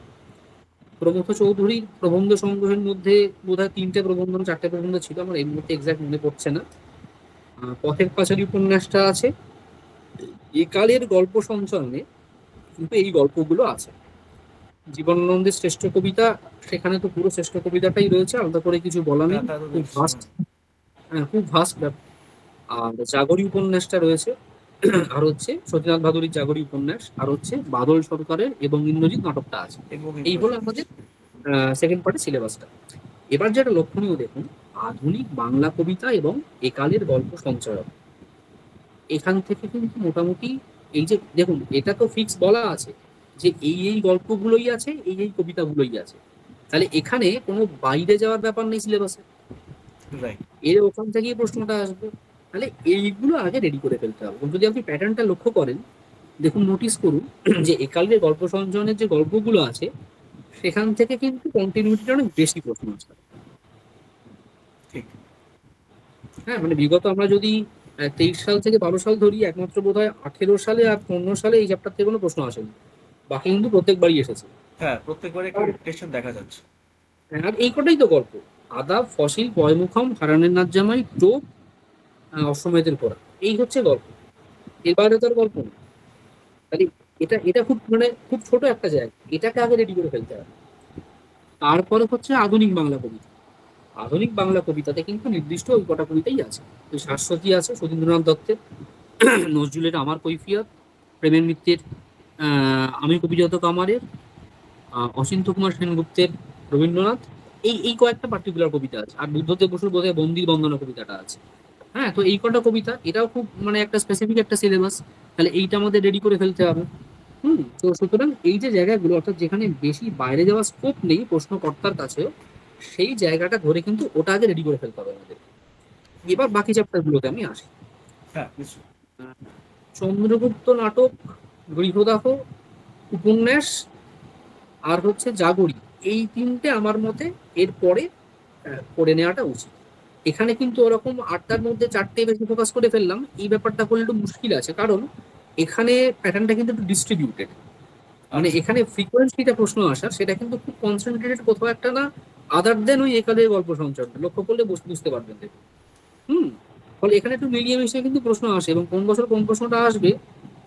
প্রমথ চৌধুরীর প্রবন্ধ সংগ্রহের মধ্যে বোধহয় 3টে প্রবন্ধ না 4টে প্রবন্ধ ছিল, আমার এই মুহূর্তে এক্সাক্ট মনে পড়ছে না। পথের পাঁচালী উপন্যাসটা আছে। একালের গল্প সঞ্চয়নে কিন্তু এই গল্পগুলো আছে। জীবনানন্দের শ্রেষ্ঠ কবিতা, সেখানে তো পুরো শ্রেষ্ঠ কবিতাটাই রয়েছে, আলাদা করে কিছু বলা নেই। হ্যাঁ, তা তো খুব দেখছি, ভাস্ট, হ্যাঁ। হ্যাঁ খুব ভাস্ট ব্যাপার। আর জাগরী উপন্যাসটা রয়েছে, আর হচ্ছে সতীনাথ ভাদুরীর জাগরী উপন্যাস, আর হচ্ছে বাদল সরকারের এবং ইন্দ্রজিৎ নাটকটা আছে। এবং এই হলো ইন্দ্রজিৎ। আমাদের সেকেন্ড পার্টের সিলেবাসটা। এবার যেটা লক্ষণীয় দেখুন, আধুনিক বাংলা কবিতা এবং একালের গল্প সঞ্চয়ক, এখান থেকে কিন্তু মোটামুটি এই যে দেখুন, এটা তো ফিক্স বলা আছে যে এই এই গল্পগুলোই আছে, এই এই কবিতাগুলোই আছে। তাহলে এখানে কোনো বাইরে যাওয়ার ব্যাপার নেই সিলেবাসে, রাইট। এর ওখান থেকেই প্রশ্নটা আসবে। তাহলে এইগুলো আগে রেডি করে ফেলতে হবে। এবং যদি আপনি প্যাটার্নটা লক্ষ্য করেন, দেখুন নোটিস করুন যে একালের গল্প সঞ্চয়নের যে গল্পগুলো আছে সেখান থেকে কিন্তু কন্টিনিউটিটা অনেক বেশি প্রশ্ন আসে। ঠিক। হ্যাঁ, মানে বিগত আমরা যদি 23 সাল থেকে 12 সাল ধরি, একমাত্র বোধহয় 18 সালে আর 15 সালে এই চ্যাপ্টার থেকে কোনো প্রশ্ন আসেনি, বাকি কিন্তু প্রত্যেকবারই এসেছে। হ্যাঁ, প্রত্যেকবারে একটা আর রিপিটেশন দেখা যাচ্ছে। আর এই কটাই তো গল্প: আদাব, ফসিল, পয়মুখম, হারানের নাজ্জামাই, টোপ, অশ্বমেধের ঘোড়া, এই হচ্ছে গল্প। এর বাইরে তো আর গল্প নেই। তাহলে এটা এটা খুব মানে খুব ছোট একটা জায়গা, এটাকে আগে রেডি করে ফেলতে হবে। তারপরে হচ্ছে আধুনিক বাংলা কবিতা। আধুনিক বাংলা কবিতাতে কিন্তু নির্দিষ্ট ওই কটা কবিতাই আছে। ওই শাশ্বতী আছে সতীন্দ্রনাথ দত্তের, নজরুলের আমার কৈফিয়ত, প্রেমের মিত্রের আমি কবিজাত কামারের, অচিন্ত কুমার সেনগুপ্তের রবীন্দ্রনাথ, এই এই কয়েকটা পার্টিকুলার কবিতা আছে। আর বুদ্ধদেব বসুর বোধহয় বন্দির বন্দনা কবিতাটা আছে। হ্যাঁ, তো এই কটা কবিতা, এটাও খুব মানে একটা স্পেসিফিক একটা সিলেবাস। তাহলে এইটা আমাদের রেডি করে ফেলতে হবে। তো সুতরাং এই যে জায়গাগুলো, অর্থাৎ যেখানে বেশি বাইরে যাওয়ার স্কোপ নেই প্রশ্নকর্তার কাছে, সেই জায়গাটা ধরে কিন্তু ওটা আগে রেডি করে ফেলতে হবে আমাদের। এবার বাকি চ্যাপ্টার গুলোতে আমি আসি। হ্যাঁ, নিশ্চয়ই। চন্দ্রগুপ্ত নাটক, গৃহদাহ উপন্যাস, আর হচ্ছে জাগরি, এই 3টে আমার মতে এরপরে পড়ে নেওয়াটা উচিত। এখানে কিন্তু ওরকম 8টার মধ্যে 4টে বেশি ফোকাস করে ফেললাম, এই ব্যাপারটা করলে একটু মুশকিল আছে, কারণ এখানে প্যাটার্নটা কিন্তু একটু ডিস্ট্রিবিউটেড। মানে আচ্ছা। এখানে ফ্রিকোয়েন্সিটা প্রশ্ন আসার সেটা কিন্তু খুব কনসেন্ট্রেটেড কোথাও একটা না, আদার দেন ওই একালের গল্প সঞ্চয় লক্ষ্য করলে বুঝতে পারবেন দেখুন। হুম ফলে এখানে একটু মিলিয়ে মিশিয়ে কিন্তু প্রশ্ন আসে, এবং কোন বছর কোন প্রশ্নটা আসবে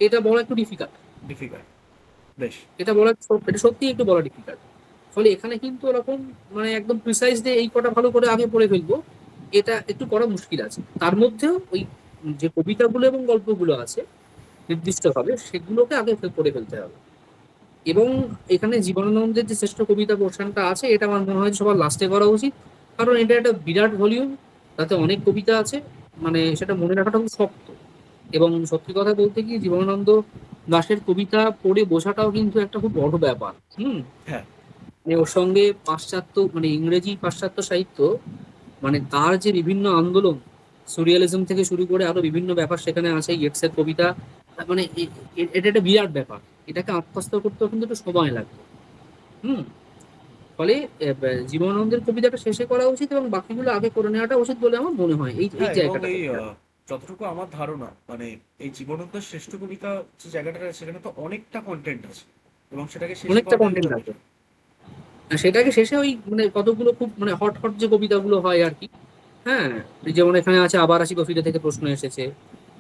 এটা বলা একটু ডিফিকাল্ট। ডিফিকাল্ট। বেশ। এটা সত্যি একটু বলা ডিফিকাল্ট। ফলে এখানে কিন্তু ওরকম মানে একদম প্রিসাইজ দিয়ে এই কটা ভালো করে আগে পড়ে ফেলবো, এটা একটু করা মুশকিল আছে। তার মধ্যেও ওই যে কবিতাগুলো এবং গল্পগুলো আছে নির্দিষ্টভাবে, সেগুলোকে আগে পড়ে ফেলতে হবে। এবং এখানে জীবনানন্দের যে শ্রেষ্ঠ কবিতা পোর্শনটা আছে, এটা আমার মনে হয় সবার লাস্টে করা উচিত, কারণ এটা একটা বিরাট ভলিউম, তাতে অনেক কবিতা আছে, মানে সেটা মনে রাখাটা খুব শক্ত। এবং সত্যি কথা বলতে কি, জীবনানন্দ দাশের কবিতা পড়ে বোঝাটাও কিন্তু একটা খুব বড় ব্যাপার। হ্যাঁ। মানে ওর সঙ্গে পাশ্চাত্য মানে ইংরেজি পাশ্চাত্য সাহিত্য, মানে তার যে বিভিন্ন আন্দোলন, সুরিয়ালিজম থেকে শুরু করে আরো বিভিন্ন ব্যাপার সেখানে আছে, ইয়েটসের কবিতা, মানে এটা একটা বিরাট ব্যাপার। এটাকে আত্মস্থ করতেও কিন্তু একটু সময় লাগবে। হুম ফলে জীবনানন্দের কবিতাটা শেষে করা উচিত এবং বাকিগুলো আগে করে নেওয়াটা উচিত বলে আমার মনে হয় এই এই হ্যাঁ, এবং জায়গাটা এই থেকে। যতটুকু আমার ধারণা, মানে এই জীবনানন্দের শ্রেষ্ঠ কবিতা যে জায়গাটা আছে, সেখানে তো অনেকটা কন্টেন্ট আছে, এবং সেটাকে শেষে অনেকটা করাটাই কন্টেন্ট বোধহয় আছে। better। আর সেটাকে শেষে ওই মানে কতগুলো খুব মানে হট হট যে কবিতাগুলো হয় আর কি। হ্যাঁ, এই যেমন এখানে আছে আবার আসিব ফিরে থেকে প্রশ্ন এসেছে,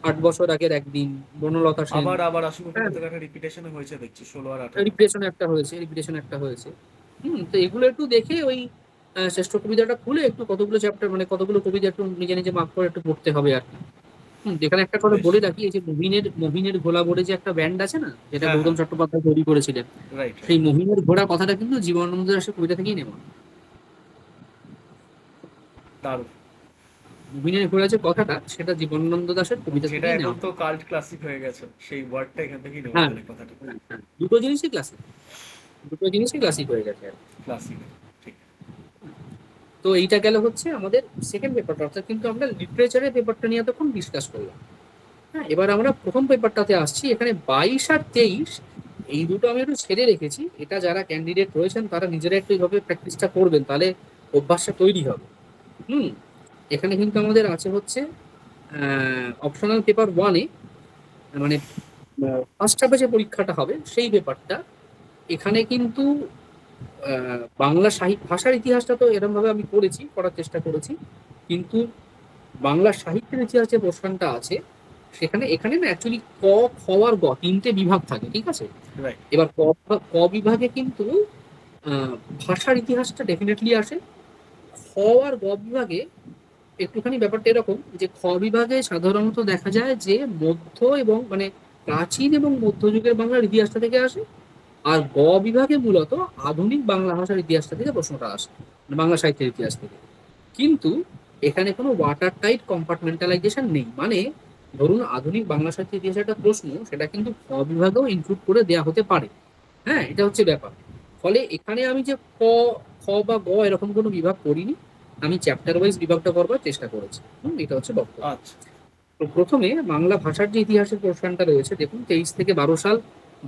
8 বছর আগের একদিন, বনলতা সেন। আবার আবার আসিব হ্যাঁ, ফিরে থেকে একটা রিপিটেশন হয়েছে দেখছি, 16 আর 18। রিপিটেশন একটা হয়েছে। তো এগুলো একটু দেখে ওই শ্রেষ্ঠ কবিতাটা খুলে একটু কতগুলো চ্যাপ্টার মানে কতগুলো কবিতা একটু নিজে নিজে মার্ক করে একটু পড়তে হবে আর কি। যেখানে একটা কথা বেশ। বলে রাখি, এই যে মহিনের ঘোলা বলে যে একটা ব্যান্ড আছে না, যেটা হ্যাঁ, গৌতম হ্যাঁ। চট্টোপাধ্যায় তৈরি করেছিলেন, রাইট, রাইট। সেই মহিনের ঘোড়া কথাটা কিন্তু জীবনানন্দ দাশের কবিতা থেকেই নেওয়া। দারুণ। মহিনের ঘোড়া যে কথাটা, সেটা জীবনানন্দ দাশের কবিতা যেটা থেকেই এখন নেওয়া। তো কাল্ট ক্লাসিক হয়ে গেছে, সেই ওয়ার্ডটা এখান থেকেই নেওয়া হ্যাঁ, যায় কথাটা। দুটো জিনিসই ক্লাসিক, দুটো জিনিসই ক্লাসিক হয়ে গেছে আর কি। ক্লাসিক। ঠিক। তো এইটা গেল হচ্ছে আমাদের সেকেন্ড পেপারটা, অর্থাৎ কিন্তু আমরা লিটারেচারের পেপারটা নিয়ে তখন ডিসকাস করলাম। হ্যাঁ, এবার আমরা প্রথম পেপারটাতে আসছি। এখানে 22 আর 23 এই দুটো আমি একটু ছেড়ে রেখেছি, এটা যারা ক্যান্ডিডেট রয়েছেন তারা নিজেরা একটু এইভাবে প্র্যাকটিসটা করবেন, তাহলে অভ্যাসটা তৈরি হবে। হুম এখানে কিন্তু আমাদের আছে হচ্ছে অপশনাল পেপার ওয়ানে, মানে ফার্স্ট হাফে যে পরীক্ষাটা হবে সেই পেপারটা, এখানে কিন্তু বাংলা সাহিত্য ভাষার ইতিহাসটা তো এরকম ভাবে আমি করেছি, করার চেষ্টা করেছি, কিন্তু বাংলা সাহিত্যের ইতিহাস যে পোর্শনটা আছে সেখানে, এখানে না অ্যাকচুয়ালি ক, খ আর গ তিনটে বিভাগ থাকে, ঠিক আছে? রাইট। এবার ক বিভাগে কিন্তু আহ, ভাষার ইতিহাসটা ডেফিনেটলি আসে। খ আর গ বিভাগে একটুখানি ব্যাপারটা এরকম যে খ বিভাগে সাধারণত দেখা যায় যে মধ্য এবং মানে প্রাচীন এবং মধ্যযুগের বাংলার ইতিহাসটা থেকে আসে। আর গ বিভাগে মূলত আধুনিক বাংলা ভাষার ইতিহাসটা থেকে প্রশ্নটা আসে, মানে বাংলা সাহিত্যের ইতিহাস থেকে। কিন্তু এখানে কোনো ওয়াটার টাইট কম্পার্টমেন্টালাইজেশন নেই, মানে ধরুন আধুনিক বাংলা সাহিত্যের ইতিহাসের একটা প্রশ্ন, সেটা কিন্তু খ বিভাগেও ইনক্লুড করে দেওয়া হতে পারে। হ্যাঁ, এটা হচ্ছে ব্যাপার। ফলে এখানে আমি যে ক, খ বা গ এরকম কোনো বিভাগ করিনি, আমি চ্যাপ্টার ওয়াইজ বিভাগটা করবার চেষ্টা করেছি। এটা হচ্ছে বক্তব্য। আচ্ছা। তো প্রথমে বাংলা ভাষার যে ইতিহাসের পোর্শনটা রয়েছে, দেখুন 23 থেকে 12 সাল,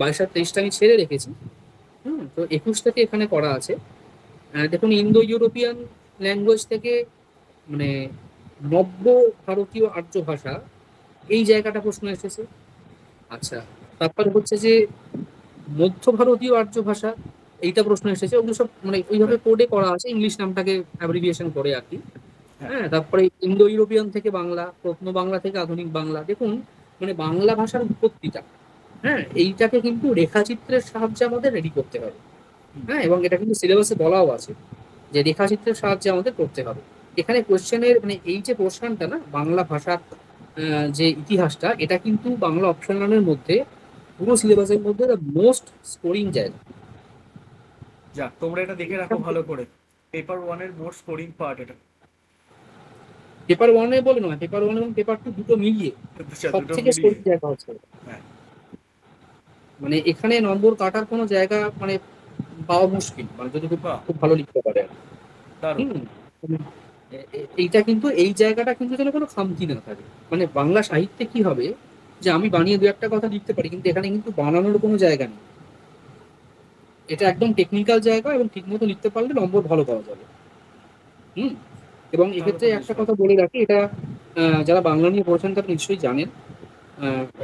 22 আর 23টা আমি ছেড়ে রেখেছি। তো 21 থেকে এখানে করা আছে। দেখুন ইন্দো ইউরোপিয়ান ল্যাঙ্গুয়েজ থেকে মানে নব্য ভারতীয় আর্য ভাষা, এই জায়গাটা প্রশ্ন এসেছে। আচ্ছা, তারপরে হচ্ছে যে মধ্য ভারতীয় আর্য ভাষা, এইটা প্রশ্ন এসেছে। ওগুলো সব মানে ওইভাবে রাইট। কোডে করা আছে, ইংলিশ নামটাকে অ্যাব্রিভিয়েশন করে আর কি। হ্যাঁ। হ্যাঁ, তারপরে ইন্দো ইউরোপিয়ান থেকে বাংলা, প্রত্ন বাংলা থেকে আধুনিক বাংলা। দেখুন মানে বাংলা ভাষার উৎপত্তিটা, হ্যাঁ, এইটাকে কিন্তু রেখাচিত্রের সাহায্যে আমাদের রেডি করতে হবে। হুম। হ্যাঁ, এবং এটা কিন্তু সিলেবাসে বলাও আছে যে রেখাচিত্রের সাহায্যে আমাদের করতে হবে। এখানে কোশ্চেনের মানে এই যে পোর্শনটা না বাংলা ভাষার যে ইতিহাসটা, এটা কিন্তু বাংলা অপশনালের মধ্যে পুরো সিলেবাসের মধ্যে দ্য মোস্ট স্কোরিং জায়গা। যাক, তোমরা এটা দেখে রাখো ভালো করে। পেপার ওয়ানের মোস্ট স্কোরিং পার্ট এটা। পেপার ওয়ানে বলে নয়, পেপার ওয়ান এবং পেপার টু দুটো মিলিয়ে আচ্ছা, সব দুটো থেকে মিলিয়ে। স্কোরিং জায়গা হচ্ছে এটা। হ্যাঁ। মানে এখানে নম্বর কাটার কোনো জায়গা মানে পাওয়া মুশকিল, মানে যদি খুব বাহ। খুব ভালো লিখতে পারে আর কি। দারুণ। হুম। এইটা কিন্তু এই জায়গাটা কিন্তু যেন কোনো খামতি না থাকে। মানে বাংলা সাহিত্যে কি হবে যে আমি বানিয়ে দু একটা কথা লিখতে পারি, কিন্তু এখানে কিন্তু বানানোর কোনো জায়গা নেই। এটা একদম টেকনিক্যাল জায়গা, এবং ঠিকমতো লিখতে পারলে নম্বর ভালো পাওয়া যাবে। হুম। এবং তাহলে এক্ষেত্রে তো বেশ একটা ভালো। কথা বলে রাখি, এটা যারা বাংলা নিয়ে পড়েছেন তারা নিশ্চয়ই জানেন।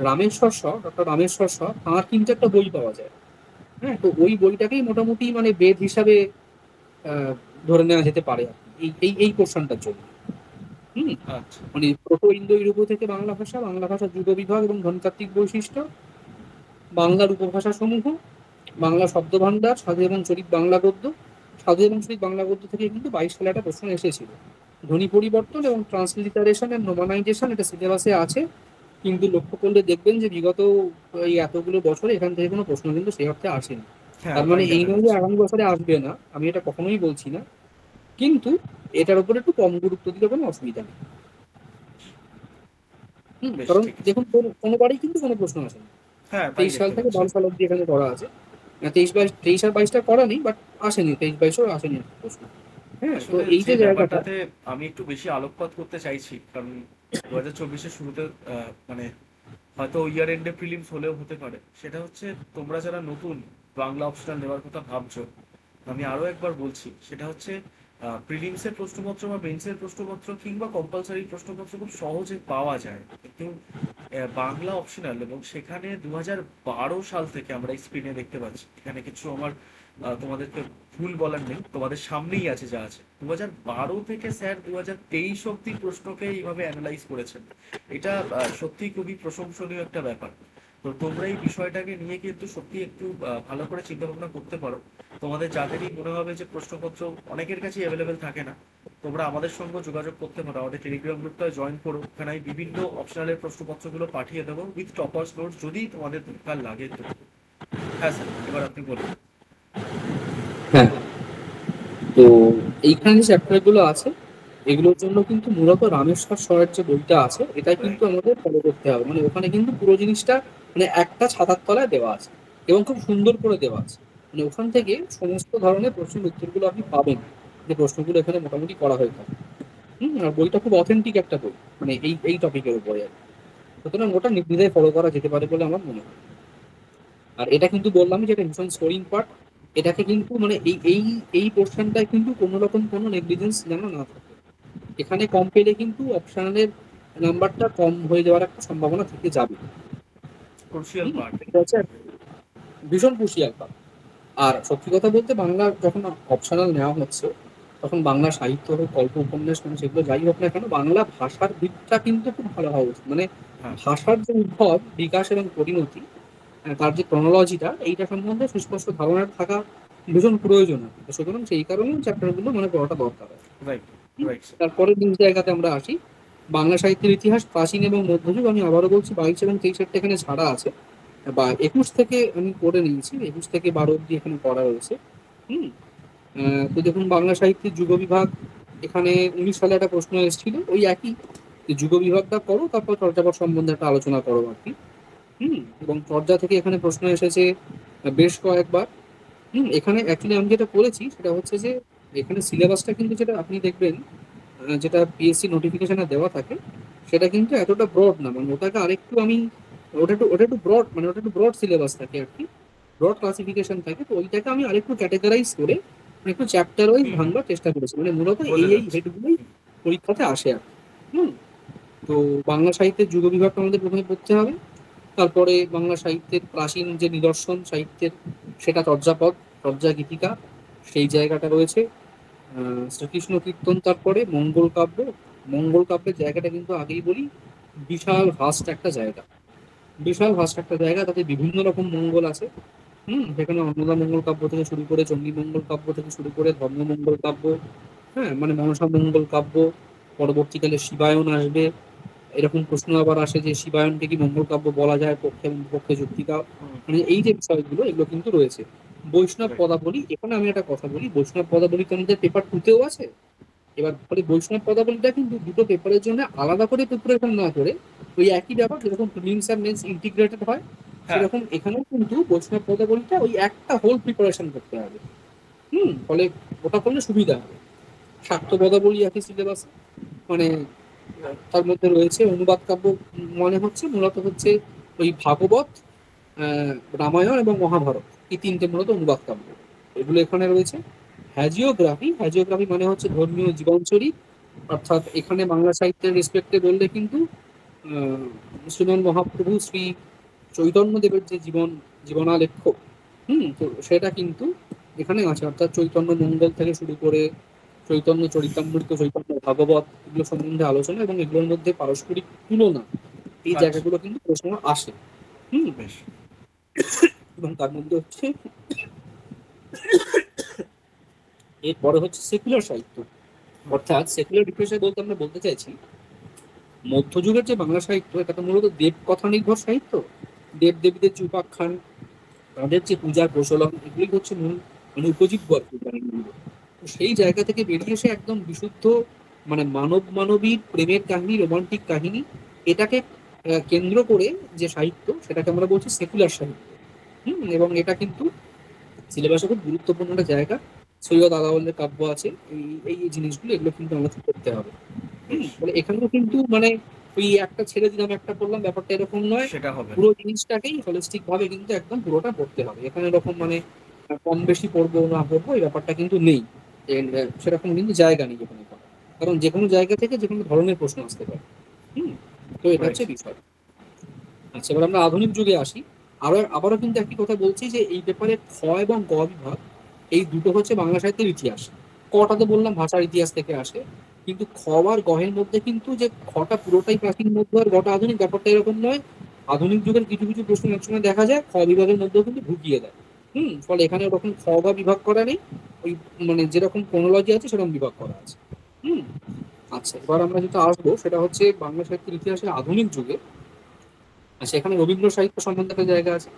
রামেশ্বর শ, ডক্টর রামেশ্বর শ, তাঁর কিন্তু একটা বই পাওয়া যায়। হ্যাঁ, তো ওই বইটাকেই মোটামুটি মানে বেদ হিসাবে আহ, ধরে নেওয়া যেতে পারে আর কি, এই পোর্শনটার জন্য। হুম। আচ্ছা। মানে প্রোটো ইন্দো ইউরোপীয় থেকে বাংলা ভাষা, বাংলা ভাষার যুগ বিভাগ এবং ধ্বনিতাত্ত্বিক বৈশিষ্ট্য, বাংলার উপভাষা সমূহ, বাংলা শব্দভাণ্ডার, সাধু এবং চরিত বাংলা গদ্য। সাধু এবং চরিত বাংলা গদ্য থেকে কিন্তু 22 সালে একটা প্রশ্ন এসেছিল। ধ্বনি পরিবর্তন এবং ট্রান্সলিটারেশন এন্ড নর্মালাইজেশন, এটা সিলেবাসে আছে। কিন্তু লক্ষ্য করলে দেখবেন যে বিগত এই এতগুলো বছরে এখান থেকে কোনো প্রশ্ন কিন্তু সেই অর্থে আসেনি। হ্যাঁ, তার মানে তাই এই দেখা নয় যে যাচ্ছে। আগামী বছরে আসবে না, আমি এটা কখনোই বলছি না, কিন্তু এটার উপরে একটু কম গুরুত্ব দিলে কোনো অসুবিধা নেই। বেশ, কারণ ঠিক আছে। দেখুন কোনোবারই কিন্তু কোনো প্রশ্ন আসেনি। হ্যাঁ, তাই 23 সাল দেখতে থেকে পাচ্ছি। 12 সাল অব্দি এখানে করা আছে। 23 আর 22টা করা নেই, বাট আসেনি, 23-22ও আসেনি একটা প্রশ্ন। হ্যাঁ, তো আসলে এই যে যে জায়গাটা। ব্যাপারটাতে আমি একটু বেশি আলোকপাত করতে চাইছি, কারণ 2024-এর শুরুতে মানে হয়তো ইয়ার এন্ডে প্রিলিমস হলেও হতে পারে, সেটা হচ্ছে তোমরা যারা নতুন বাংলা অপশনাল নেওয়ার কথা ভাবছো, আমি আরো একবার বলছি, সেটা হচ্ছে প্রিলিমসের প্রশ্নপত্র বা মেন্সের প্রশ্নপত্র কিংবা কম্পালসারি প্রশ্নপত্র খুব সহজে পাওয়া যায়, কিন্তু বাংলা অপশনাল, এবং সেখানে 2012 সাল থেকে আমরা স্ক্রিনে দেখতে পাচ্ছি, এখানে কিছু আমার তোমাদেরকে ভুল বলার নেই, তোমাদের সামনেই আছে যা আছে। 2012 থেকে স্যার 2023 অব্দি প্রশ্নকে এইভাবে অ্যানালাইজ করেছেন। এটা সত্যি খুবই প্রশংসনীয় একটা ব্যাপার। তো তোমরা এই বিষয়টাকে নিয়ে কিন্তু সত্যি একটু ভালো করে চিন্তা ভাবনা করতে পারো। তোমাদের যাদেরই মনে হবে যে প্রশ্নপত্র অনেকের কাছে অ্যাভেলেবেল থাকে না, তোমরা আমাদের সঙ্গে যোগাযোগ করতে পারো, আমাদের টেলিগ্রাম গ্রুপটা জয়েন করো, ওখানে আমি বিভিন্ন অপশনালের প্রশ্নপত্রগুলো পাঠিয়ে দেবো উইথ টপার্স নোটস, যদি তোমাদের দরকার লাগে তো। হ্যাঁ স্যার, এবার আপনি বলুন। হ্যাঁ, তো এইখানে যে চ্যাপ্টার গুলো আছে, এগুলোর জন্য কিন্তু মূলত রামেশ্বর স্বরের যে বইটা আছে এটা কিন্তু রাইট। আমাদের ফলো করতে হবে। মানে ওখানে কিন্তু পুরো জিনিসটা মানে একটা ছাতার তলায় দেওয়া আছে, এবং খুব সুন্দর করে দেওয়া আছে। মানে ওখান থেকে সমস্ত ধরনের প্রশ্নের উত্তরগুলো আপনি পাবেন, যে প্রশ্নগুলো এখানে মোটামুটি করা হয়ে থাকে। আর বইটা খুব অথেন্টিক একটা বই, মানে এই টপিকের উপরে আর কি। সুতরাং ওটা নির্দ্বিধায় ফলো করা যেতে পারে বলে আমার মনে হয়। আর এটা কিন্তু বললাম যে এটা ভীষণ স্কোরিং পার্ট। এটাকে কিন্তু মানে এই পোর্শনটায় কিন্তু কোনো রকম কোনো নেগলিজেন্স যেন না থাকে। এখানে কম পেলে কিন্তু অপশনালের নাম্বারটা কম হয়ে যাওয়ার একটা সম্ভাবনা থেকে যাবে। Crucial part. এটা হচ্ছে ভীষণ ক্রুশিয়াল। আর সত্যি কথা বলতে বাংলা যখন অপশনাল নেওয়া হচ্ছে, তখন বাংলা সাহিত্য হোক, গল্প, উপন্যাস, মানে সেগুলো যাই হোক না কেন, বাংলা ভাষার দিকটা কিন্তু খুব ভালো হওয়া উচিত। মানে হ্যাঁ, ভাষার যে উদ্ভব, বিকাশ এবং পরিণতি, তার যে ক্রনোলজিটা, এইটা সম্বন্ধে সুস্পষ্ট ধারণা থাকা ভীষণ প্রয়োজন আছে। তো সুতরাং সেই কারণেই চ্যাপ্টারগুলো মানে পড়াটা দরকার হয়। Right, right sir. তারপরে দুই জায়গাতে আমরা আসি। বাংলা সাহিত্যের ইতিহাস প্রাচীন এবং মধ্যযুগ, আমি আবারও বলছি 22 এবং 23 এখানে ছাড়া আছে, বা 21 থেকে আমি পড়ে নিয়েছি, 21 থেকে 12 অব্দি এখানে পড়া রয়েছে। হুম। তো দেখুন, বাংলা সাহিত্যের যুগ বিভাগ, এখানে 19 সালে একটা প্রশ্ন এসেছিল ওই একই, যে যুগ বিভাগটা করো, তারপর চর্যাপদ সম্বন্ধে একটা আলোচনা করো আর কি। এবং চর্যা থেকে এখানে প্রশ্ন এসেছে বেশ কয়েকবার। এখানে অ্যাকচুয়ালি আমি যেটা করেছি সেটা হচ্ছে যে, এখানে সিলেবাসটা কিন্তু যেটা আপনি দেখবেন, যেটা পিএসসি নোটিফিকেশনে দেওয়া থাকে, সেটা কিন্তু এতটা ব্রড না। মানে ওটাকে আরেকটু আমি, ওটা একটু ব্রড, মানে ওটা একটু ব্রড সিলেবাস থাকে আর কি, ব্রড ক্লাসিফিকেশন থাকে। তো ওইটাকে আমি আরেকটু ক্যাটেগরাইজ করে, মানে একটু চ্যাপ্টার ওয়াইজ হুম, হুম, ভাঙবার চেষ্টা করেছি। মানে মূলত এই বোঝা এই যাচ্ছে। হেডগুলোই পরীক্ষাতে আসে আর কি। হুম। তো বাংলা সাহিত্যের যুগ বিভাগটা আমাদের প্রথমে পড়তে হবে। তারপরে বাংলা সাহিত্যের প্রাচীন যে নিদর্শন সাহিত্যের, সেটা চর্যাপদ, চর্যা গীতিকা, সেই জায়গাটা রয়েছে। শ্রীকৃষ্ণ কীর্তন, তারপরে মঙ্গল কাব্য। মঙ্গল কাব্যের জায়গাটা কিন্তু আগেই বলি, বিশাল ভাস্ট একটা জায়গা, বিশাল ভাস্ট একটা জায়গা, তাতে বিভিন্ন রকম মঙ্গল আছে। সেখানে অন্নদা মঙ্গল কাব্য থেকে শুরু করে, চণ্ডী মঙ্গল কাব্য থেকে শুরু করে, ধর্মমঙ্গল কাব্য, হ্যাঁ মানে মনসা মঙ্গল কাব্য, পরবর্তীকালে শিবায়ন আসবে। এরকম প্রশ্ন আবার আসে যে শিবায়নকে কি মঙ্গল কাব্য বলা যায়, পক্ষে এবং বিপক্ষে যুক্তিকা। হুম, মানে এই যে বিষয়গুলো, এগুলো কিন্তু রয়েছে। বৈষ্ণব রাইট। পদাবলী, এখানে আমি একটা কথা বলি, বৈষ্ণব পদাবলী তো আমাদের পেপার টুতেও আছে। এবার ফলে বৈষ্ণব পদাবলীটা কিন্তু দুটো পেপারের জন্য আলাদা করে প্রিপারেশন না করে, ওই একই ব্যাপার যেরকম প্রিলিমস আর মেন্স ইন্টিগ্রেটেড হয়, হ্যাঁ, সেরকম এখানেও কিন্তু বৈষ্ণব পদাবলীটা ওই একটা হোল প্রিপারেশন করতে হবে। ফলে ওটা করলে সুবিধা হবে। শাক্ত পদাবলী একই সিলেবাস, মানে তার মধ্যে রয়েছে অনুবাদ কাব্য। মনে হচ্ছে মূলত হচ্ছে ওই ভাগবত, আহ, রামায়ণ এবং মহাভারত, এই তিনটে মূলত অনুবাদ কাব্য, এগুলো এখানে রয়েছে। হ্যাজিওগ্রাফি, হ্যাজিওগ্রাফি মানে হচ্ছে ধর্মীয় জীবনচরিত। অর্থাৎ এখানে বাংলা সাহিত্যের রেসপেক্টে বললে কিন্তু আহ, শ্রীমান মহাপ্রভু শ্রী চৈতন্য দেবের যে জীবনালেখ্য, তো সেটা কিন্তু এখানে আছে। অর্থাৎ চৈতন্য মঙ্গল থেকে শুরু করে চৈতন্য চরিতামৃত, চৈতন্য ভাগবত, এগুলো সম্বন্ধে আলোচনা এবং এগুলোর মধ্যে পারস্পরিক তুলনা, এই আচ্ছা, জায়গাগুলো কিন্তু প্রশ্ন আসে। হুম। বেশ। এবং তার মধ্যে হচ্ছে, এরপরে হচ্ছে সেকুলার সাহিত্য। হুম, অর্থাৎ সেকুলার লিটারেচার বলতে আমরা বলতে চাইছি, মধ্যযুগের যে বাংলা সাহিত্য, এটা তো মূলত দেব কথা নির্ভর সাহিত্য। দেব দেবীদের যে উপাখ্যান, তাদের যে পূজার প্রচলন, এগুলি হচ্ছে মূল, মানে উপজীব্য আর কি এখানে মূল। তো সেই জায়গা থেকে বেরিয়ে এসে একদম বিশুদ্ধ, মানে মানব মানবীর প্রেমের কাহিনী, রোমান্টিক কাহিনী, এটাকে কেন্দ্র করে যে সাহিত্য, সেটাকে আমরা বলছি সেকুলার সাহিত্য। এবং এটা কিন্তু সিলেবাসে খুব গুরুত্বপূর্ণ একটা জায়গা। সৈয়দ আলাওলের কাব্য আছে, এই এই এই জিনিসগুলো, এগুলো কিন্তু আমাদের করতে হবে। বেশ। বলে এখানেও কিন্তু মানে ওই একটা ছেড়ে দিলাম একটা করলাম, ব্যাপারটা এরকম নয়। সেটা হবে না। পুরো জিনিসটাকেই হলিস্টিক ভাবে কিন্তু একদম পুরোটা পড়তে হবে। এখানে এরকম বেশ। মানে কম বেশি পড়বো না পড়বো এই ব্যাপারটা কিন্তু নেই। সেরকম কিন্তু জায়গা নেই এখানে করার। কারণ যে কোনো জায়গা থেকে যে কোনো ধরনের প্রশ্ন আসতে পারে। হুম। তো এটা রাইট। হচ্ছে বিষয়। আচ্ছা, এবার আমরা আধুনিক যুগে আসি। আবারও কিন্তু একই কথা বলছি যে এই ব্যাপারে খ এবং গ বিভাগ, এই দুটো হচ্ছে বাংলা সাহিত্যের ইতিহাস। কটা তো বললাম ভাষার ইতিহাস থেকে আসে, কিন্তু খ আর গহের মধ্যে কিন্তু যে খটা পুরোটাই প্রাচীন মধ্য আর গটা আধুনিক, ব্যাপারটা এরকম নয়। আধুনিক যুগের কিছু কিছু প্রশ্ন একসময় দেখা যায় খ বিভাগের মধ্যেও কিন্তু ঢুকিয়ে দেয়। ফলে এখানে ওরকম খ বা বিভাগ করা নেই, ওই মানে যেরকম ক্রোনোলজি আছে সেরকম বিভাগ করা আছে। হুম। আচ্ছা, এবার আমরা যেটা আসবো সেটা হচ্ছে বাংলা সাহিত্যের ইতিহাসে আধুনিক যুগে। আচ্ছা, এখানে রবীন্দ্র সাহিত্য সম্বন্ধে একটা জায়গা আছে।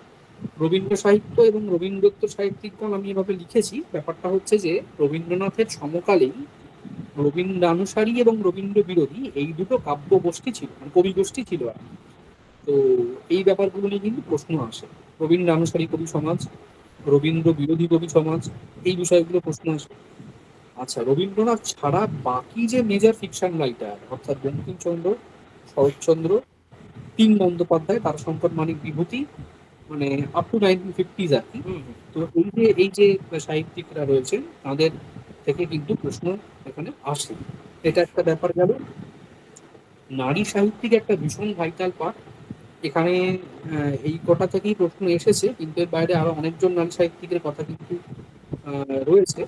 রবীন্দ্র সাহিত্য এবং রবীন্দ্রোত্তর সাহিত্যিকগণ, আমি এভাবে লিখেছি, ব্যাপারটা হচ্ছে যে রবীন্দ্রনাথের সমকালীন রবীন্দ্রানুসারী এবং রবীন্দ্র বিরোধী এই দুটো কাব্য গোষ্ঠী ছিল, মানে কবি গোষ্ঠী ছিল আর কি। তো এই ব্যাপারগুলো নিয়ে কিন্তু প্রশ্ন আসে। রবীন্দ্রানুসারী কবি সমাজ, রবীন্দ্র বিরোধী কবি সমাজ, এই বিষয়গুলো প্রশ্ন আসে। আচ্ছা, রবীন্দ্রনাথ ছাড়া বাকি যে মেজর ফিকশন রাইটার, অর্থাৎ বঙ্কিমচন্দ্র, শরৎচন্দ্র, তিন বন্দ্যোপাধ্যায়, তারাশঙ্কর মানিক বিভূতি, মানে আপ টু 1950s আর কি। হুম, হুম, তো এই যে সাহিত্যিকরা রয়েছেন, তাদের থেকে কিন্তু প্রশ্ন এখানে আসে। এটা একটা ব্যাপার গেল। নারী সাহিত্যিক একটা ভীষণ ভাইটাল পার্ট এখানে। এই কটা থেকেই প্রশ্ন এসেছে, কিন্তু এর বাইরে আরো অনেকজন নারী সাহিত্যিকের কথা কিন্তু রয়েছে।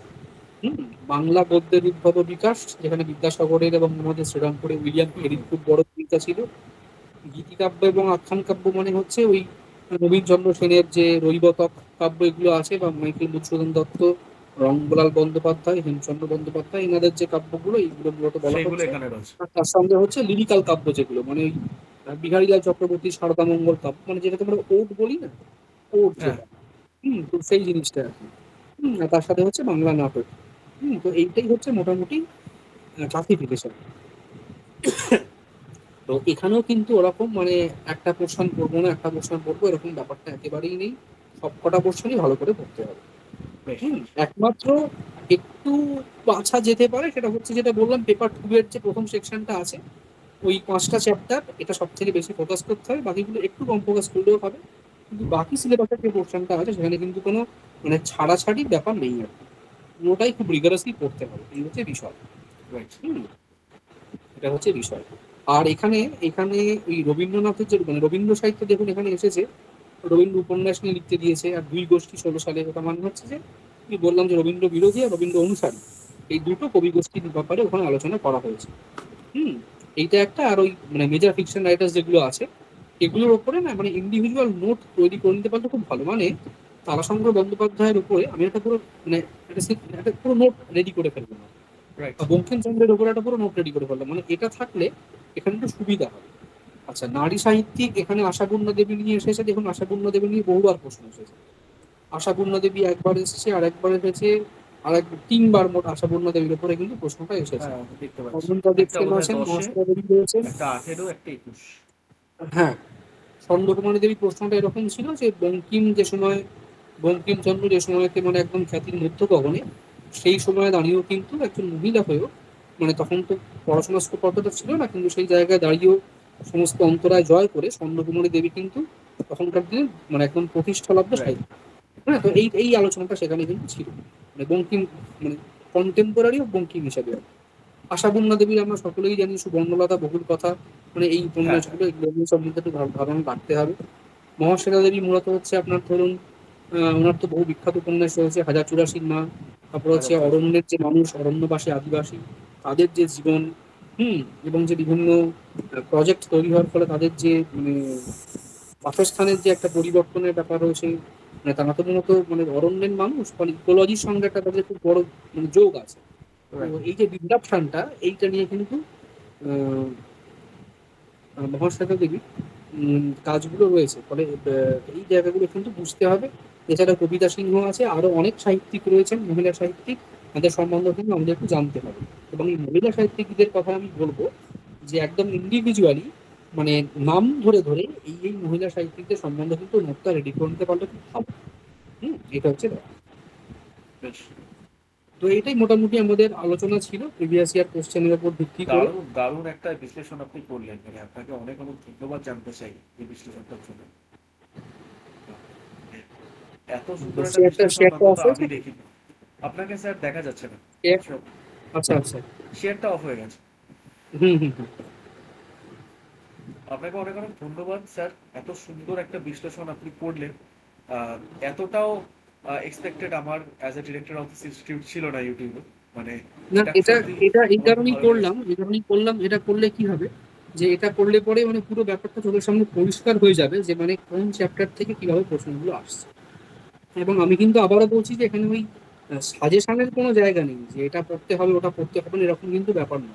হুম, বাংলা গদ্যের উদ্ভব ও বিকাশ, যেখানে বিদ্যাসাগরের এবং আমাদের শ্রীরামপুরে উইলিয়াম হুম কেরির হুম খুব বড় ভূমিকা ছিল। গীতিকাব্য এবং আখ্যান কাব্য মানে হচ্ছে ওই নবীনচন্দ্র সেনের যে রৈবতক কাব্য এগুলো আছে, বা মাইকেল মধুসূদন দত্ত, রঙ্গলাল বন্দ্যোপাধ্যায়, হেমচন্দ্র বন্দ্যোপাধ্যায়, এনাদের যে কাব্যগুলো এইগুলো মূলত বলা সেইগুলো হচ্ছে। এখানে রয়েছে। আর তার সঙ্গে হচ্ছে লিরিক্যাল কাব্য, যেগুলো মানে ওই বিহারীলাল চক্রবর্তী সারদা মঙ্গল কাব্য, মানে যেটাকে আমরা ওট বলি না, ওট হ্যাঁ। যেটা। তো সেই জিনিসটা আর কি। আর তার সাথে হচ্ছে বাংলা নাটক। তো এইটাই হচ্ছে মোটামুটি ক্লাসিফিকেশন। তো এখানেও কিন্তু ওরকম মানে একটা পোর্শন পড়বো না, একটা পোর্শন পড়বো, এরকম ব্যাপারটা একেবারেই নেই। সবকটা পোর্শনই ভালো করে পড়তে হবে। বেশ। একমাত্র একটু বাছা যেতে পারে সেটা হচ্ছে, যেটা বললাম, পেপার টু এর যে প্রথম সেকশনটা আছে, ওই 5টা চ্যাপ্টার, এটা সব থেকে বেশি ফোকাস করতে হবে, বাকিগুলো একটু কম ফোকাস করলেও হবে। কিন্তু বাকি সিলেবাসের যে পোর্শনটা আছে সেখানে কিন্তু কোনো মানে ছাড়াছাড়ির ব্যাপার নেই আর কি। পুরোটাই খুব রিগারাসলি পড়তে হবে, এই হচ্ছে বিষয়। রাইট। হুম, এটা হচ্ছে বিষয়। আর এখানে এখানে ওই রবীন্দ্রনাথের যে মানে রবীন্দ্র সাহিত্য দেখুন এখানে এসেছে, রবীন্দ্র উপন্যাস নিয়ে লিখতে দিয়েছে, আর দুই গোষ্ঠী 16 সালে। ওটা মানে হচ্ছে যে কি বললাম, যে রবীন্দ্র বিরোধী আর রবীন্দ্র অনুসারী, এই দুটো কবি গোষ্ঠীর ব্যাপারে ওখানে আলোচনা করা হয়েছে। হুম, এইটা একটা। আর ওই মানে মেজর ফিকশন রাইটার্স যেগুলো আছে এগুলোর ওপরে না মানে ইন্ডিভিজুয়াল নোট তৈরি করে নিতে পারলে খুব ভালো। মানে তারাশঙ্কর বন্দ্যোপাধ্যায়ের উপরে আমি একটা পুরো মানে একটা পুরো নোট রেডি করে ফেলবো না, রাইট। বা বঙ্কিমচন্দ্রের উপরে একটা পুরো নোট রেডি করে ফেললাম, মানে এটা থাকলে এখানে একটু সুবিধা হবে। আচ্ছা, নারী সাহিত্যিক এখানে আশাপূর্ণা দেবী নিয়ে এসেছে। দেখুন, আশাপূর্ণা দেবী নিয়ে বহুবার প্রশ্ন এসেছে। আশাপূর্ণা দেবী একবার এসেছে, আর একবার এসেছে, আর এক 3বার মোট আশাপূর্ণা দেবীর উপরে কিন্তু প্রশ্নটা এসেছে। হ্যাঁ, দেখতে পাচ্ছি। অজন্তা একটা দেবসেন বোধহয় আছেন, 10-এ, মহাশ্বেতা দেবী রয়েছেন। একটা 18, একটা 21। হ্যাঁ, স্বর্ণকুমারী দেবী প্রশ্নটা এরকম ছিল যে বঙ্কিমচন্দ্র যে সময়তে মানে একদম খ্যাতির মধ্য গগনে, সেই সময় দাঁড়িয়েও কিন্তু একজন মহিলা হয়েও, মানে তখন তো পড়াশোনা স্কোপ অতটা ছিল না, কিন্তু সেই জায়গায় দাঁড়িয়েও সমস্ত অন্তরায় জয় করে স্বর্ণকুমারী দেবী কিন্তু তখনকার দিনে মানে একদম প্রতিষ্ঠালব্ধ রাইট। সাহিত্য। হ্যাঁ, তো এই আলোচনাটা সেখানে কিন্তু ছিল, মানে বঙ্কিম মানে কন্টেম্পোরারি অফ বঙ্কিম হিসাবে আর কি। আশাপূর্ণা দেবীর আমরা সকলেই জানি সুবর্ণলতা বহুল কথা, মানে এই হ্যাঁ হ্যাঁ। উপন্যাসগুলো, এগুলো সম্বন্ধে একটু ধারণা রাখতে হবে। মহাশ্বেতা দেবী মূলত হচ্ছে আপনার ধরুন, ওনার তো বহু বিখ্যাত উপন্যাস রয়েছে, হাজার চুরাশির মা, তারপর হচ্ছে হাজার চুরাশি। অরণ্যের যে মানুষ, অরণ্যবাসী আদিবাসী, তাদের যে জীবন, হুম, এবং যে বিভিন্ন প্রজেক্ট তৈরি হওয়ার ফলে তাদের যে মানে বাসস্থানের যে একটা পরিবর্তনের ব্যাপার রয়েছে। মানে তারা তো মূলত মানে অরণ্যের মানুষ, ফলে ইকোলজির সঙ্গে একটা তাদের খুব বড় মানে যোগ আছে। তো রাইট। এই যে ডিসরাপশনটা, এইটা নিয়ে কিন্তু আহ, মহাশ্বেতা দেবীর কাজগুলো রয়েছে, ফলে এই জায়গাগুলো কিন্তু বুঝতে হবে। এছাড়া কবিতা সিংহ আছে, আরো অনেক সাহিত্যিক রয়েছেন, মহিলা সাহিত্যিক, তাদের সম্বন্ধে কিন্তু আমাদের একটু জানতে হবে। এবং এই মহিলা সাহিত্যিকদের কথা আমি বলবো যে একদম ইন্ডিভিজুয়ালি মানে নাম ধরে ধরে এই মহিলা সাহিত্যিকদের সম্বন্ধে কিন্তু নোটটা রেডি করে নিতে পারলে খুব ভালো। এটা হচ্ছে ব্যাপার। বেশ। তো এটাই মোটামুটি আমাদের আলোচনা ছিল প্রিভিয়াস ইয়ার কোশ্চেনের উপর ভিত্তি করে। দারুণ দারুণ একটা বিশ্লেষণ আপনি করলেন, মানে আপনাকে অনেক অনেক ধন্যবাদ জানতে চাই এই বিশ্লেষণটার জন্য। এত সুন্দর একটা শেয়ারটা বিশ্লেষণ শেয়ারটা অন্তত অফ হয়েছে আমি কি? দেখিনি। আপনাকে স্যার দেখা যাচ্ছে না। শেয়ার, আচ্ছা আচ্ছা। শেয়ারটা অফ হয়ে গেছে। হুম হুম হুম। আপনাকে অনেক অনেক ধন্যবাদ স্যার, এত সুন্দর একটা বিশ্লেষণ আপনি করলেন। আহ, এতটাও এক্সপেক্টেড আমার as a director of this institute ছিল না ইউটিউবে। মানে না, এটা এটা সত্যি এটা এই আমার খুব কারণেই ভালো লেগেছে। করলাম, এই কারণেই করলাম। এটা করলে কি হবে, যে এটা করলে পরে মানে পুরো ব্যাপারটা চোখের সামনে পরিষ্কার হয়ে যাবে, যে মানে কোন চ্যাপ্টার থেকে কিভাবে প্রশ্নগুলো আসছে। এবং আমি কিন্তু আবারও বলছি যে এখানে ওই সাজেশনের কোনো জায়গা নেই যে এটা পড়তে হবে ওটা পড়তে হবে না, এরকম কিন্তু ব্যাপার না।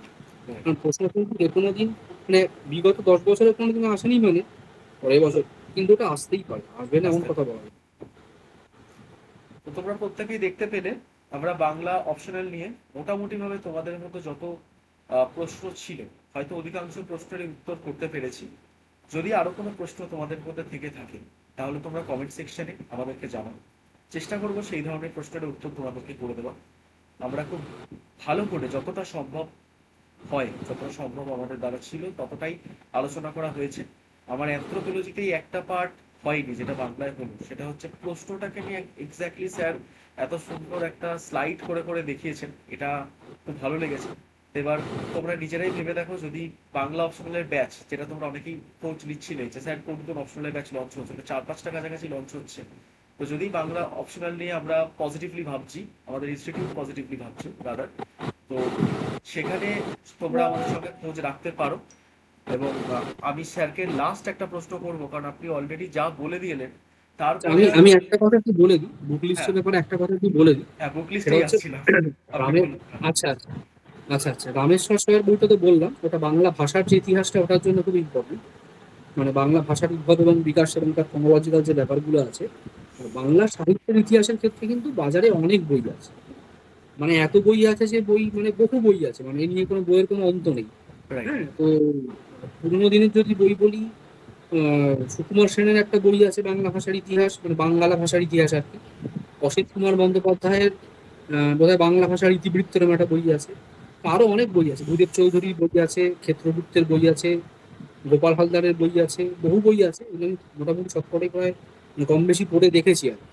কারণ প্রশ্ন কিন্তু যে কোনো দিন মানে বিগত 10 বছরের কোনো দিন আসেনি, মানে পরের বছর কিন্তু ওটা আসতেই পারে, আসবে না এমন আসতে কথা পারে। বলা যায় না। তো তোমরা প্রত্যেকেই দেখতে পেলে, আমরা বাংলা অপশনাল নিয়ে মোটামুটি ভাবে তোমাদের মতো যত প্রশ্ন ছিল, হয়তো অধিকাংশ প্রশ্নেরই উত্তর করতে পেরেছি। যদি আরো কোনো প্রশ্ন তোমাদের মধ্যে থেকে থাকে, তাহলে তোমরা কমেন্ট সেকশনে আমাদেরকে জানাও। চেষ্টা করবো সেই ধরনের প্রশ্নের উত্তর তোমাদেরকে করে দেওয়া। আমরা খুব ভালো করে যতটা সম্ভব হয়, যতটা সম্ভব আমাদের দ্বারা ছিল ততটাই আলোচনা করা হয়েছে। আমার অ্যানথ্রোপোলজিতেই একটা পার্ট হয়নি যেটা বাংলায় হলো, সেটা হচ্ছে প্রশ্নটাকে নিয়ে এক্স্যাক্টলি স্যার এত সুন্দর একটা স্লাইড করে করে দেখিয়েছেন, এটা খুব ভালো লেগেছে। এবার তোমরা নিজেরাই ভেবে দেখো, যদি বাংলা অপশনালের ব্যাচ, যেটা তোমরা অনেকেই খোঁজ নিচ্ছিলে যে স্যার কোন কোন অপশনালের ব্যাচ লঞ্চ হচ্ছে, 4-5টা কাছাকাছি লঞ্চ হচ্ছে। তো যদি বাংলা অপশনাল নিয়ে আমরা পজিটিভলি ভাবছি, আমাদের ইনস্টিটিউট পজিটিভলি ভাবছে দাদার, তো সেখানে তোমরা আমাদের সঙ্গে খোঁজ রাখতে পারো। এবং আমি স্যারকে লাস্ট একটা প্রশ্ন করবো, কারণ আপনি অলরেডি যা বলে দিলেন, তারপরে আমি আর আমি একটা কথা একটু বলে দিই, বুক হ্যাঁ লিস্টের ব্যাপারে একটা কথা একটু বলে দিই। হ্যাঁ, বুক সেটা লিস্টেই হচ্ছে আসছিলাম, আপনি রামের, বলুন। আচ্ছা আচ্ছা আচ্ছা আচ্ছা, রামেশ্বর স্বরের বইটা তো বললাম, ওটা বাংলা ভাষার যে ইতিহাসটা ওটার জন্য খুব ইম্পর্টেন্ট। মানে বাংলা ভাষার উদ্ভব এবং বিকাশ এবং তার ফোনোলজিক্যাল যে ব্যাপারগুলো আছে, আর বাংলা সাহিত্যের ইতিহাসের ক্ষেত্রে কিন্তু বাজারে অনেক বই আছে। মানে এত বই আছে যে বই মানে বহু বই আছে, মানে এ নিয়ে কোনো বইয়ের কোনো অন্ত নেই। রাইট। হ্যাঁ, তো পুরোনো দিনের যদি বই বলি, সুকুমার সেনের একটা বই আছে বাংলা ভাষার ইতিহাস, মানে বাংলা ভাষার ইতিহাস আর কি। অসিত কুমার বন্দ্যোপাধ্যায়ের বোধহয় বাংলা ভাষার ইতিবৃত্ত এরকম একটা বই আছে। আরো অনেক বই আছে, ভূদেব চৌধুরীর বই আছে, ক্ষেত্রগুপ্তের বই আছে, গোপাল হালদারের বই আছে, বহু বই আছে, এগুলো আমি মোটামুটি সবকটাই প্রায় কম বেশি পড়ে দেখেছি আর কি।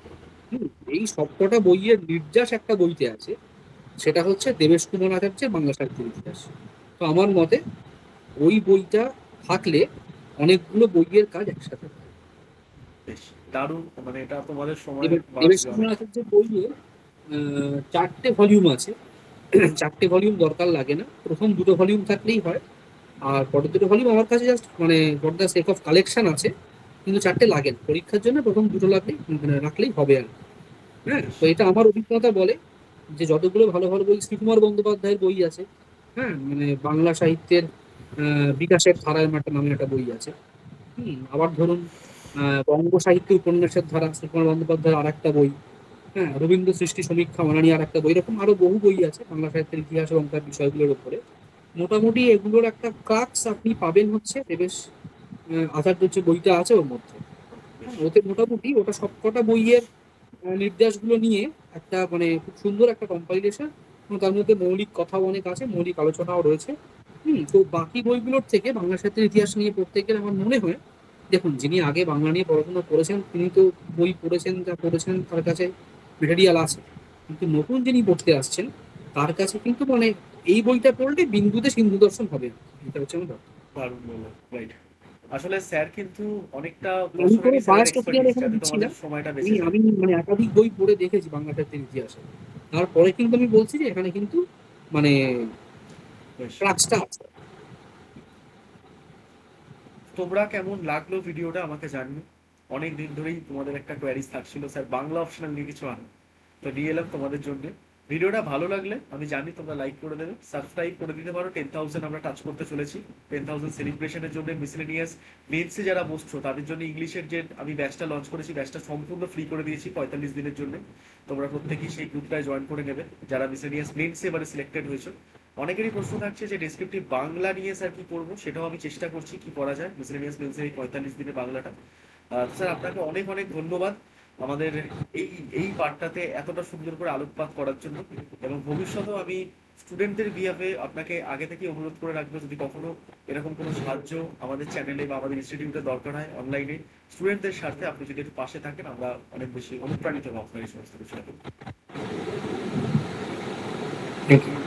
হুম, এই সবকটা বইয়ের নির্যাস একটা বইতে আছে, সেটা হচ্ছে দেবেশ কুমার আচার্যের বাংলা সাহিত্যের ইতিহাস। তো আমার মতে ওই বইটা থাকলে অনেকগুলো বইয়ের কাজ একসাথে হয়। বেশ দারুণ, মানে এটা তোমাদের সময় দেবেশ বাঁচবে কুমার অনেক। আচার্যের বইয়ে 4টে ভলিউম আছে। 4টে ভলিউম দরকার লাগে না, প্রথম 2টো ভলিউম থাকলেই হয়। আর পরের 2টো ভলিউম আমার কাছে জাস্ট মানে for the sake of collection আছে, কিন্তু 4টে লাগে না। পরীক্ষার জন্য প্রথম 2টো লাগলেই মানে রাখলেই হবে আর কি। হ্যাঁ, বেশ। তো এটা আমার অভিজ্ঞতা বলে যে যতগুলো ভালো ভালো বই, শ্রীকুমার বন্দ্যোপাধ্যায়ের বই আছে, হ্যাঁ, মানে বাংলা সাহিত্যের বিকাশের ধারা এরকম একটা নামে একটা বই আছে। আবার ধরুন বঙ্গ সাহিত্য উপন্যাসের ধারা, শ্রীকুমার বন্দ্যোপাধ্যায়ের আর একটা বই। হ্যাঁ, রবীন্দ্র সৃষ্টি সমীক্ষা অনানি আর একটা বই, এরকম আরো বহু বই আছে বাংলা সাহিত্যের ইতিহাস এবং তার বিষয়গুলোর উপরে। মোটামুটি এগুলোর একটা ক্রাক্স আপনি পাবেন হচ্ছে দেবেশ আচার্যের যে বইটা আছে ওর মধ্যে। বেশ। হ্যাঁ, ওতে মোটামুটি ওটা সবকটা বইয়ের নির্দেশগুলো নিয়ে একটা মানে খুব সুন্দর একটা কম্পাইলেশন, এবং তার মধ্যে মৌলিক কথাও অনেক আছে, মৌলিক আলোচনাও রয়েছে। তো বাকি বইগুলোর থেকে বাংলা সাহিত্যের ইতিহাস নিয়ে পড়তে গেলে আমার মনে হয়, দেখুন যিনি আগে বাংলা নিয়ে পড়াশোনা করেছেন তিনি তো বই পড়েছেন, যা পড়েছেন তার কাছে মেটেরিয়াল আছে। কিন্তু নতুন যিনি পড়তে আসছেন তার কাছে কিন্তু মানে এই বইটা পড়লে বিন্দুতে সিন্ধু দর্শন হবে, এটা হচ্ছে আমার ব্যাপার। দারুণ বললেন, রাইট। আসলে স্যার কিন্তু অনেকটা আমি কোনো দর্শনেরই স্যারের বায়াসড ওপিনিয়ন এক্সপার্টিস, এখানে যাতে দিচ্ছি তোমাদের না। সময়টা আমি বেঁচে যায়। আমি মানে একাধিক বই পড়ে দেখেছি বাংলা সাহিত্যের ইতিহাসে, তারপরে কিন্তু আমি বলছি যে এখানে কিন্তু মানে বেশ। ক্রাক্সটা আছে। তোমরা কেমন লাগলো ভিডিওটা আমাকে জানিও। অনেক দিন ধরেই তোমাদের একটা কোয়ারিজ থাকছিল স্যার বাংলা অপশনাল নিয়ে কিছু আনো, তো নিয়ে এলাম তোমাদের জন্য। ভিডিওটা ভালো লাগলে আমি জানি তোমরা লাইক করে দেবে, সাবস্ক্রাইব করে দিতে পারো। 10,000 আমরা টাচ করতে চলেছি। 10,000 সেলিব্রেশনের জন্য মিসেলেনিয়াস মেন্সে যারা বসছো তাদের জন্য ইংলিশের যে আমি ব্যাচটা লঞ্চ করেছি, ব্যাচটা সম্পূর্ণ ফ্রি করে দিয়েছি 45 দিনের জন্য। তোমরা প্রত্যেকেই সেই গ্রুপটায় জয়েন করে নেবে যারা মিসেলেনিয়াস মেন্সে এবারে সিলেক্টেড হয়েছে। অনেকেরই প্রশ্ন থাকছে যে ডেসক্রিপটিভ বাংলা নিয়ে স্যার কি করবো, সেটাও আমি চেষ্টা করছি কি করা যায় মিসেলেনিয়াস মেন্সের এই 45 দিনের বাংলাটা। স্যার আপনাকে অনেক অনেক ধন্যবাদ আমাদের এই এই পার্টটাতে এতটা সুন্দর করে আলোকপাত করার জন্য। এবং ভবিষ্যতেও আমি স্টুডেন্টদের বিহাফে আপনাকে আগে থেকে অনুরোধ করে রাখবো, যদি কখনো এরকম কোনো সাহায্য আমাদের চ্যানেলে বা আমাদের ইনস্টিটিউটে দরকার হয় অনলাইনে স্টুডেন্টদের স্বার্থে, আপনি যদি একটু পাশে থাকেন আমরা অনেক বেশি অনুপ্রাণিত হবো আপনার এই সমস্ত বিষয়ে। Thank you.